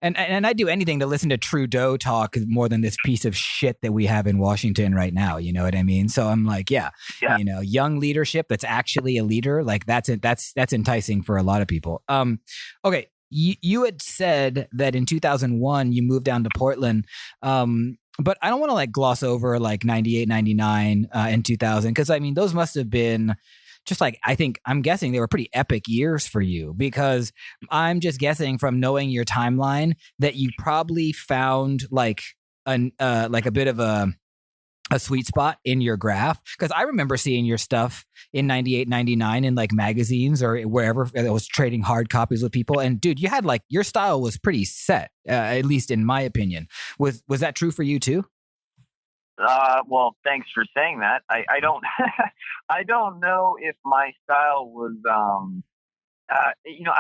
I'd do anything to listen to Trudeau talk more than this piece of shit that we have in Washington right now. You know what I mean? So I'm like, yeah. You know, young leadership that's actually a leader. Like that's enticing for a lot of people. Okay. You had said that in 2001, you moved down to Portland. But I don't want to like gloss over like 98, 99, and 2000. Cause I mean, those must have been just like, I'm guessing they were pretty epic years for you because I'm just guessing from knowing your timeline that you probably found like a bit of a sweet spot in your graph. Cause I remember seeing your stuff in 98, 99 in like magazines or wherever I was trading hard copies with people. And dude, you had like, your style was pretty set, at least in my opinion. Was that true for you too? Well, thanks for saying that. I don't, I don't know if my style was, I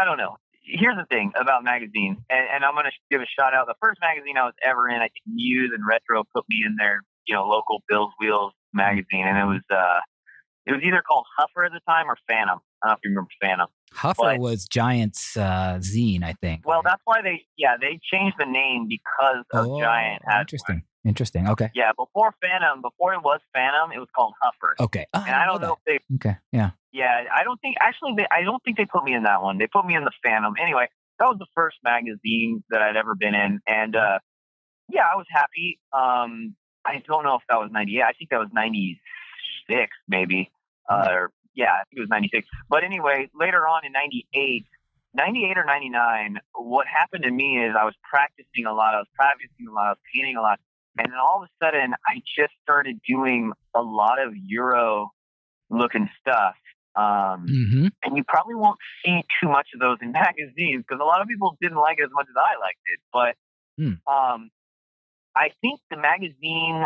don't know. Here's the thing about magazines, and I'm going to give a shout out. The first magazine I was ever in, I think Muse and Retro put me in their, local Bills Wheels magazine, and it was either called Huffer at the time or Phantom. I don't know if you remember Phantom. Huffer was Giant's zine, I think. Well, that's why they changed the name because of Giant. Interesting. Okay. Yeah, before it was Phantom, it was called Huffer. Okay. And I don't know if they. Okay. Yeah. Yeah, I don't think they put me in that one. They put me in the Phantom. Anyway, that was the first magazine that I'd ever been in, and I was happy. I don't know if that was 98. I think that was 96, maybe. I think it was 96. But anyway, later on in 98 or 99, what happened to me is I was practicing a lot. I was painting a lot. And then all of a sudden, I just started doing a lot of Euro-looking stuff. And you probably won't see too much of those in magazines because a lot of people didn't like it as much as I liked it. But I think the magazine,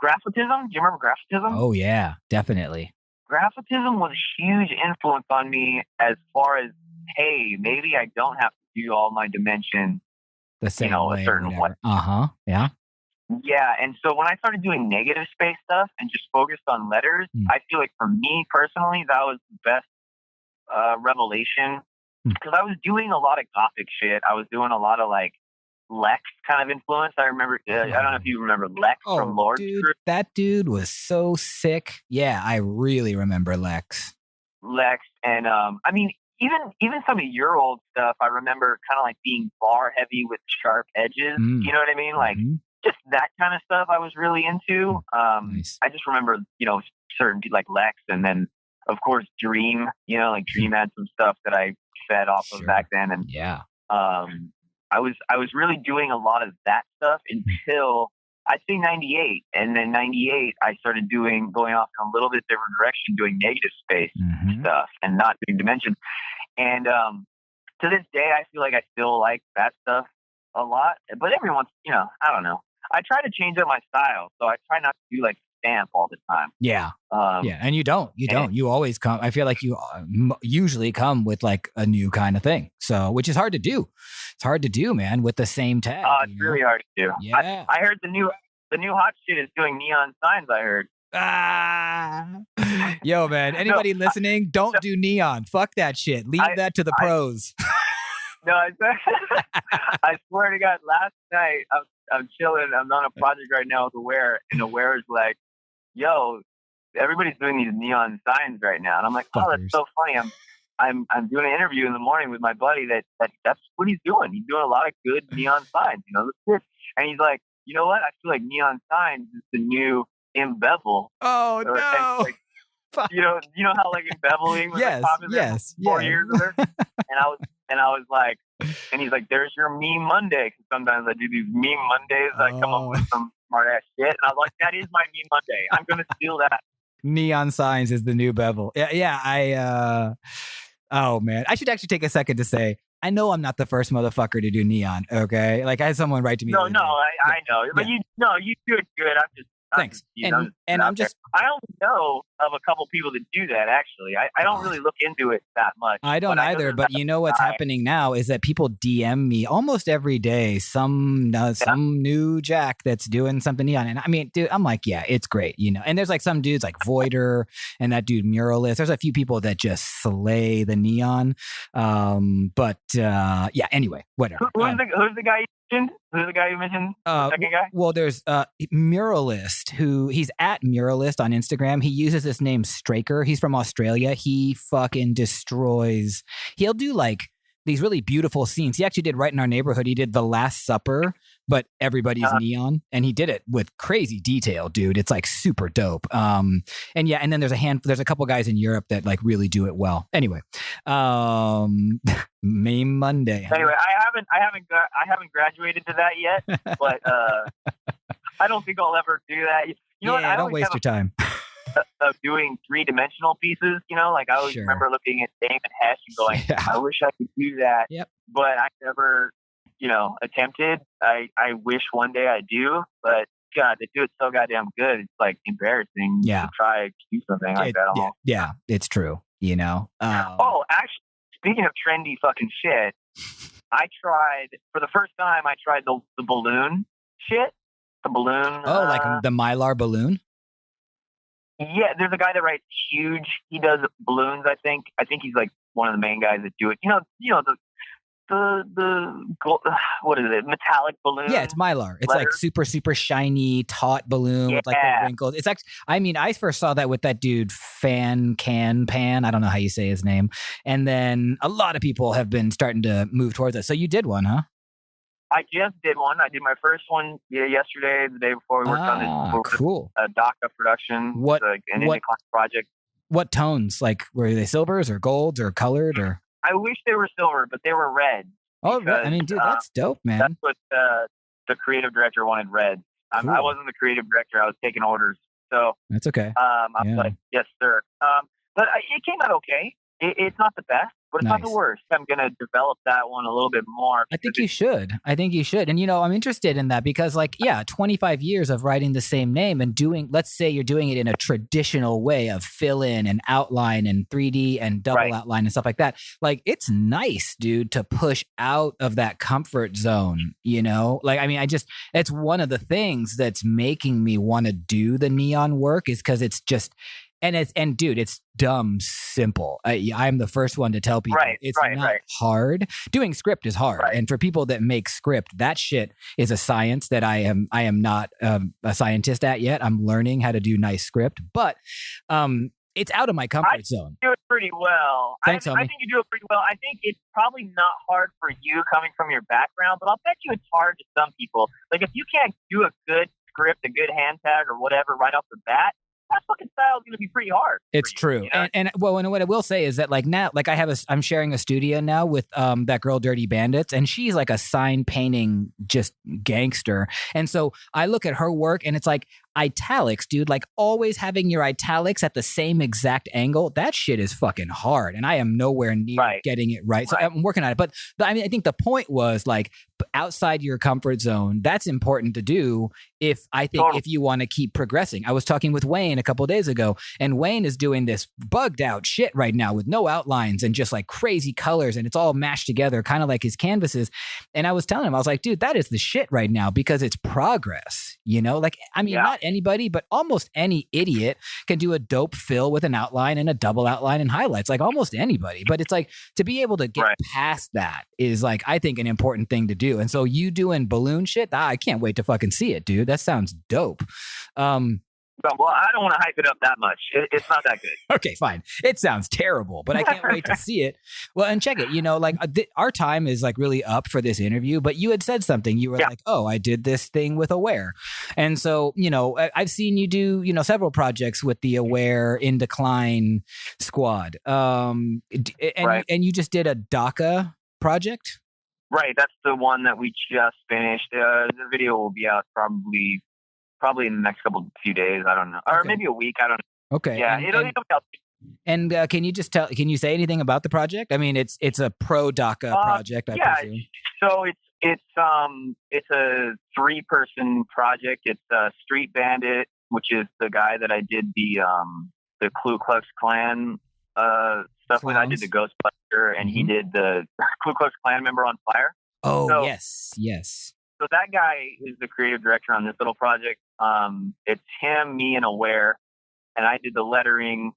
Graffitism. Do you remember Graffitism? Oh, yeah, definitely. Graffitism was a huge influence on me as far as, hey, maybe I don't have to do all my dimensions the same way, a certain way. Yeah. Yeah, and so when I started doing negative space stuff and just focused on letters, I feel like for me personally, that was the best revelation because I was doing a lot of Gothic shit. I was doing a lot of like Lex kind of influence. I remember, I don't know if you remember Lex from Lord's Group. That dude was so sick. Yeah, I really remember Lex. And I mean, even some of your old stuff, I remember kind of like being bar heavy with sharp edges. You know what I mean? Like just that kind of stuff I was really into. Nice. I just remember, certain people like Lex, and then of course Dream. Like Dream had some stuff that I fed off of back then, and I was really doing a lot of that stuff until I'd say 98. And then 98, I started going off in a little bit different direction, doing negative space stuff and not doing dimensions. And to this day, I feel like I still like that stuff a lot. But every once, I don't know. I try to change up my style. So I try not to do like stamp all the time. Yeah. And you don't. You always come. I feel like you usually come with like a new kind of thing. So, which is hard to do. It's hard to do, man, with the same tag. It's really hard to do. Yeah. I heard the new hot shit is doing neon signs. I heard. Yo, man, anybody listening, don't do neon. Fuck that shit. Leave that to the pros. No, I swear to God, last night I'm chilling. I'm on a project right now with Aware, and Aware is like, yo, everybody's doing these neon signs right now, and I'm like, oh, that's Fuckers. so funny. I'm doing an interview in the morning with my buddy that's what he's doing. He's doing a lot of good neon signs, you know. And he's like, you know what? I feel like neon signs is the new embezzle. Oh Or, no. like, you know how like embezzling was Yes, like popular yes, 4 yes. years ago. And I was like, and he's like, there's your meme Monday. Because sometimes I do these meme Mondays. I come up with some smart ass shit, and I was like, that is my meme Monday. I'm gonna steal that. Neon signs is the new bevel. Yeah. Oh man, I should actually take a second to say I know I'm not the first motherfucker to do neon. Okay, like I had someone write to me. No, the other day. I know, but you do it good. Thanks. And I'm just, I only know of a couple people that do that, actually. I don't really look into it that much. I don't either, but you know what's happening now is that people DM me almost every day some new jack that's doing something neon. And I mean, dude, I'm like, yeah, it's great, you know. And there's like some dudes like Voider and that dude Muralist. There's a few people that just slay the neon. Yeah, anyway, whatever. Who's the guy you mentioned? Who's the guy you mentioned? The second guy? Well, there's Muralist, who he's at Muralist on Instagram. He uses this name Straker. He's from Australia. He fucking destroys. He'll do like these really beautiful scenes. He actually did right in our neighborhood. He did The Last Supper, but everybody's neon, and he did it with crazy detail, dude. It's like super dope. And then there's a couple guys in Europe that like really do it well. Anyway, Meme Monday. Anyway, I haven't graduated to that yet, but I don't think I'll ever do that. You know what? I don't waste your time. Of doing 3-dimensional pieces, you know, like I always remember looking at Damon Hesh and going, I wish I could do that. Yep. But I never, attempted. I wish one day I do, but God, they do it so goddamn good. It's like embarrassing to try to do something like that. Yeah, it's true. You know. Actually, speaking of trendy fucking shit, I tried for the first time. I tried the balloon shit. The balloon. Like the Mylar balloon. Yeah, there's a guy that writes huge. He does balloons. I think he's like one of the main guys that do it. You know the what is it? Metallic balloon. Yeah, it's Mylar. It's like super super shiny taut balloon with like the wrinkles. It's actually. I mean, I first saw that with that dude Pan. I don't know how you say his name. And then a lot of people have been starting to move towards it. So you did one, huh? I just did one. I did my first one yesterday, the day before we worked on this. Cool. DACA production. What indie class project? What tones? Like were they silvers or golds or colored or? I wish they were silver, but they were red. Oh, because, I mean, dude, that's dope, man. That's what the creative director wanted, red. Cool. I wasn't the creative director. I was taking orders, so that's okay. I was like, yes, sir. But it came out okay. It's not the best, but it's not the worst. I'm going to develop that one a little bit more. I think you should. And, I'm interested in that because 25 years of writing the same name and let's say you're doing it in a traditional way of fill in and outline and 3D and double outline and stuff like that. Like, it's nice, dude, to push out of that comfort zone, it's one of the things that's making me want to do the neon work is because it's just, dude, it's dumb simple. I'm the first one to tell people it's not hard. Doing script is hard, and for people that make script, that shit is a science that I am not a scientist at yet. I'm learning how to do nice script, but it's out of my comfort zone. You do it pretty well. Thanks, I think you do it pretty well. I think it's probably not hard for you coming from your background, but I'll bet you it's hard to some people. Like if you can't do a good script, a good hand tag, or whatever right off the bat. That fucking style is going to be pretty hard. It's true. You know? And what I will say is that now, I'm sharing a studio now with that girl Dirty Bandits, and she's like a sign painting just gangster. And so I look at her work and it's like italics, dude, like always having your italics at the same exact angle. That shit is fucking hard. And I am nowhere near getting it right. So I'm working on it. But I mean, I think the point was outside your comfort zone, that's important to do if you want to keep progressing. I was talking with Wayne a couple of days ago, and Wayne is doing this bugged out shit right now with no outlines and just like crazy colors, and it's all mashed together, kind of like his canvases. And I was telling him, I was like, dude, that is the shit right now because it's progress, not anybody, but almost any idiot can do a dope fill with an outline and a double outline and highlights, like almost anybody. But it's like to be able to get past that is I think an important thing to do. And so you doing balloon shit, I can't wait to fucking see it, dude. That sounds dope. Well, I don't want to hype it up that much. It's not that good. Okay, fine. It sounds terrible, but I can't wait to see it. Well, and check it. Like our time is like really up for this interview, but you had said something. You were like, "Oh, I did this thing with Aware," and so I've seen you do several projects with the Aware in Decline squad. And you just did a DACA project. Right, that's the one that we just finished. The video will be out probably in the next few days. I don't know, or maybe a week. I don't know. Okay. Yeah, it'll be out. And can you you say anything about the project? I mean, it's a pro DACA project. I presume. So it's a 3-person project. It's Street Bandit, which is the guy that I did the Ku Klux Klan stuff with. I did the Ghostbuster, and he did the Ku Klux Klan member on fire. Oh, so, yes. So that guy is the creative director on this little project. It's him, me, and Aware, and I did the lettering.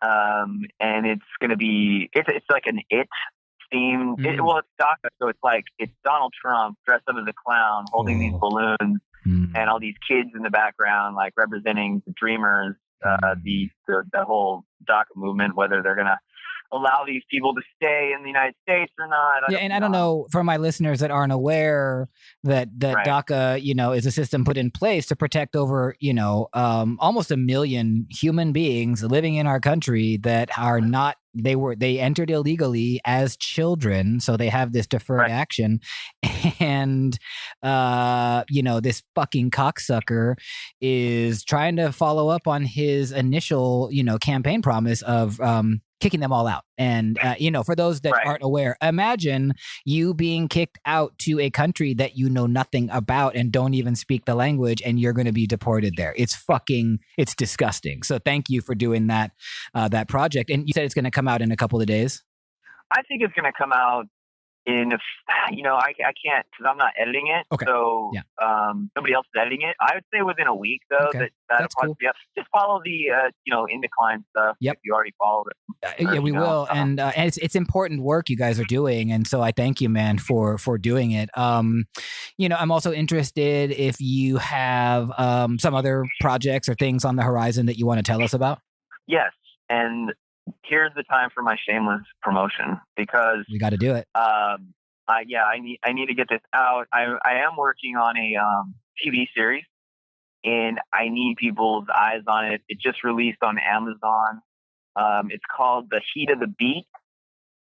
And it's going to be it's like an It theme. It's DACA, so it's Donald Trump dressed up as a clown holding these balloons, and all these kids in the background, like representing the Dreamers, the whole DACA movement, whether they're going to allow these people to stay in the United States or not. I don't know, for my listeners that aren't aware that right. DACA, is a system put in place to protect over, almost 1 million human beings living in our country that are not, they entered illegally as children. So they have this deferred action. And, this fucking cocksucker is trying to follow up on his initial, campaign promise of, kicking them all out. And, for those that aren't aware, imagine you being kicked out to a country that you know nothing about and don't even speak the language, and you're going to be deported there. It's disgusting. So thank you for doing that project. And you said it's going to come out in a couple of days? I think it's going to come out I can't, because I'm not editing it. Okay. So somebody else is editing it. I would say within a week, though. Okay. That'll probably cool. Be up. Just follow the In Decline stuff. Yep. If you already followed it. Yeah, we will. And it's important work you guys are doing, and so I thank you, man, for doing it. I'm also interested if you have some other projects or things on the horizon that you want to tell us about. Yes, and here's the time for my shameless promotion, because we got to do it. I need to get this out. I am working on a TV series, and I need people's eyes on it. It just released on Amazon. It's called The Heat of the Beat,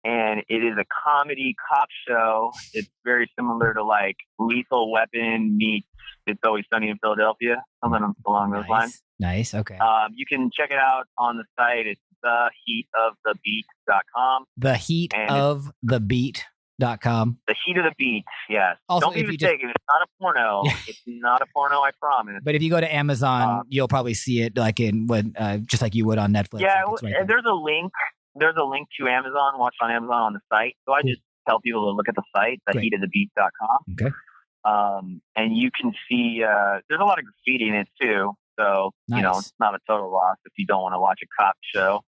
and it is a comedy cop show. It's very similar to like Lethal Weapon meets It's Always Sunny in Philadelphia, something along those lines. Nice. Okay. You can check it out on the site. It's theheatofthebeat.com. Theheatofthebeat.com. The Heat of the Beat, yes. Also, don't be mistaken. It's not a porno. It's not a porno, I promise. But if you go to Amazon, you'll probably see it like just like you would on Netflix. Yeah, right there's a link. There's a link to Amazon. Watch on Amazon on the site. So I just tell people to look at the site, theheatofthebeat.com. Okay. And you can see there's a lot of graffiti in it too. So, nice. It's not a total loss if you don't want to watch a cop show.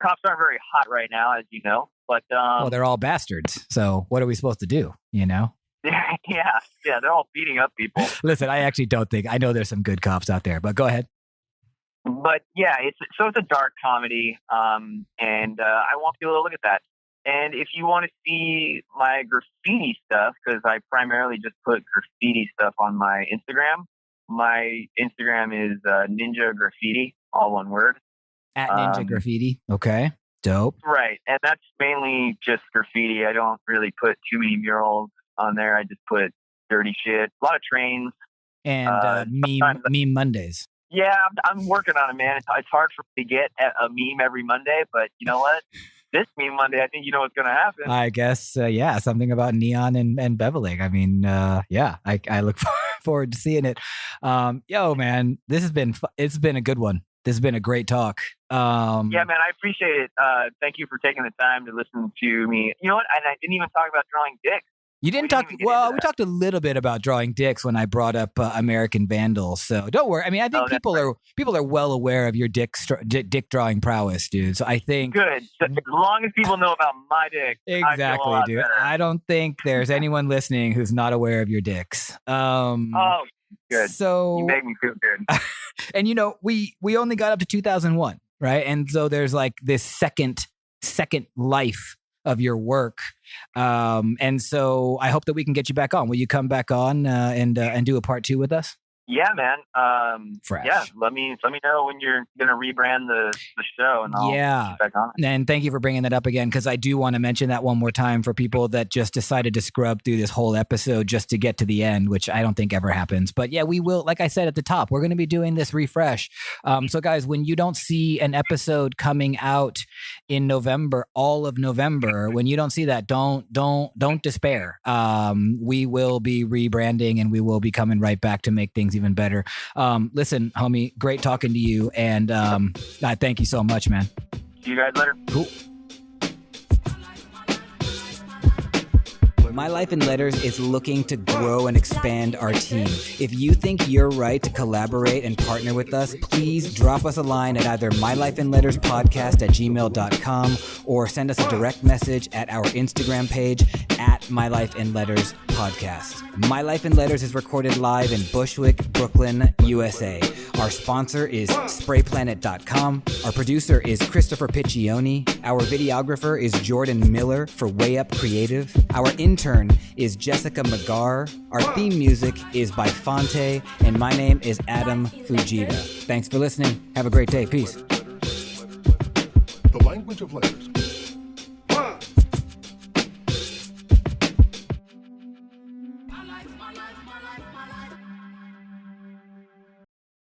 Cops aren't very hot right now, as you know. But well, they're all bastards. So what are we supposed to do? Yeah, they're all beating up people. Listen, I actually don't think, I know there's some good cops out there, but go ahead. But yeah, it's a dark comedy, and I want people to look at that. And if you want to see my graffiti stuff, because I primarily just put graffiti stuff on my Instagram. My Instagram is Ninja Graffiti, all one word. At Ninja Graffiti. Okay. Dope. Right. And that's mainly just graffiti. I don't really put too many murals on there. I just put dirty shit. A lot of trains. And meme Mondays. Yeah, I'm working on it, man. It's hard for me to get a meme every Monday, but you know what? This meme Monday, I think you know what's going to happen. I guess, something about neon and beveling. I mean, I look forward to seeing it. Yo, man, it's been a good one. This has been a great talk. Yeah, man, I appreciate it. Thank you for taking the time to listen to me. You know what? And I didn't even talk about drawing dicks. You didn't talk. Well, we talked a little bit about drawing dicks when I brought up American Vandal. So don't worry. I mean, I think people are well aware of your dick drawing prowess, dude. So I think good. So as long as people know about my dick, exactly, dude. Better. I don't think there's anyone listening who's not aware of your dicks. Oh Good. So You make me feel good. and we only got up to 2001, right? And so there's like this second life of your work. And so I hope that we can get you back on. Will you come back on and do a part 2 with us? Yeah, man. Fresh. Yeah, let me know when you're gonna rebrand the show, and I'll get you back on. And thank you for bringing that up again, because I do want to mention that one more time for people that just decided to scrub through this whole episode just to get to the end, which I don't think ever happens. But yeah, we will. Like I said at the top, we're going to be doing this refresh. So guys, when you don't see an episode coming out in November, all of November, when you don't see that, don't despair. We will be rebranding, and we will be coming right back to make things even better. Listen, homie, great talking to you, and I thank you so much, man. See you guys later. Cool. My Life in Letters is looking to grow and expand our team. If you think you're right to collaborate and partner with us, please drop us a line at either mylifeinletterspodcast@gmail.com or send us a direct message at our Instagram page at My Life in Letters Podcast. My Life in Letters is recorded live in Bushwick, Brooklyn, USA. Our sponsor is sprayplanet.com. Our producer is Christopher Piccioni. Our videographer is Jordan Miller for Way Up Creative. Our intern is Jessica McGarr. Our theme music is by Fonte. And my name is Adam Fujita. Thanks for listening. Have a great day. Peace. The language of letters.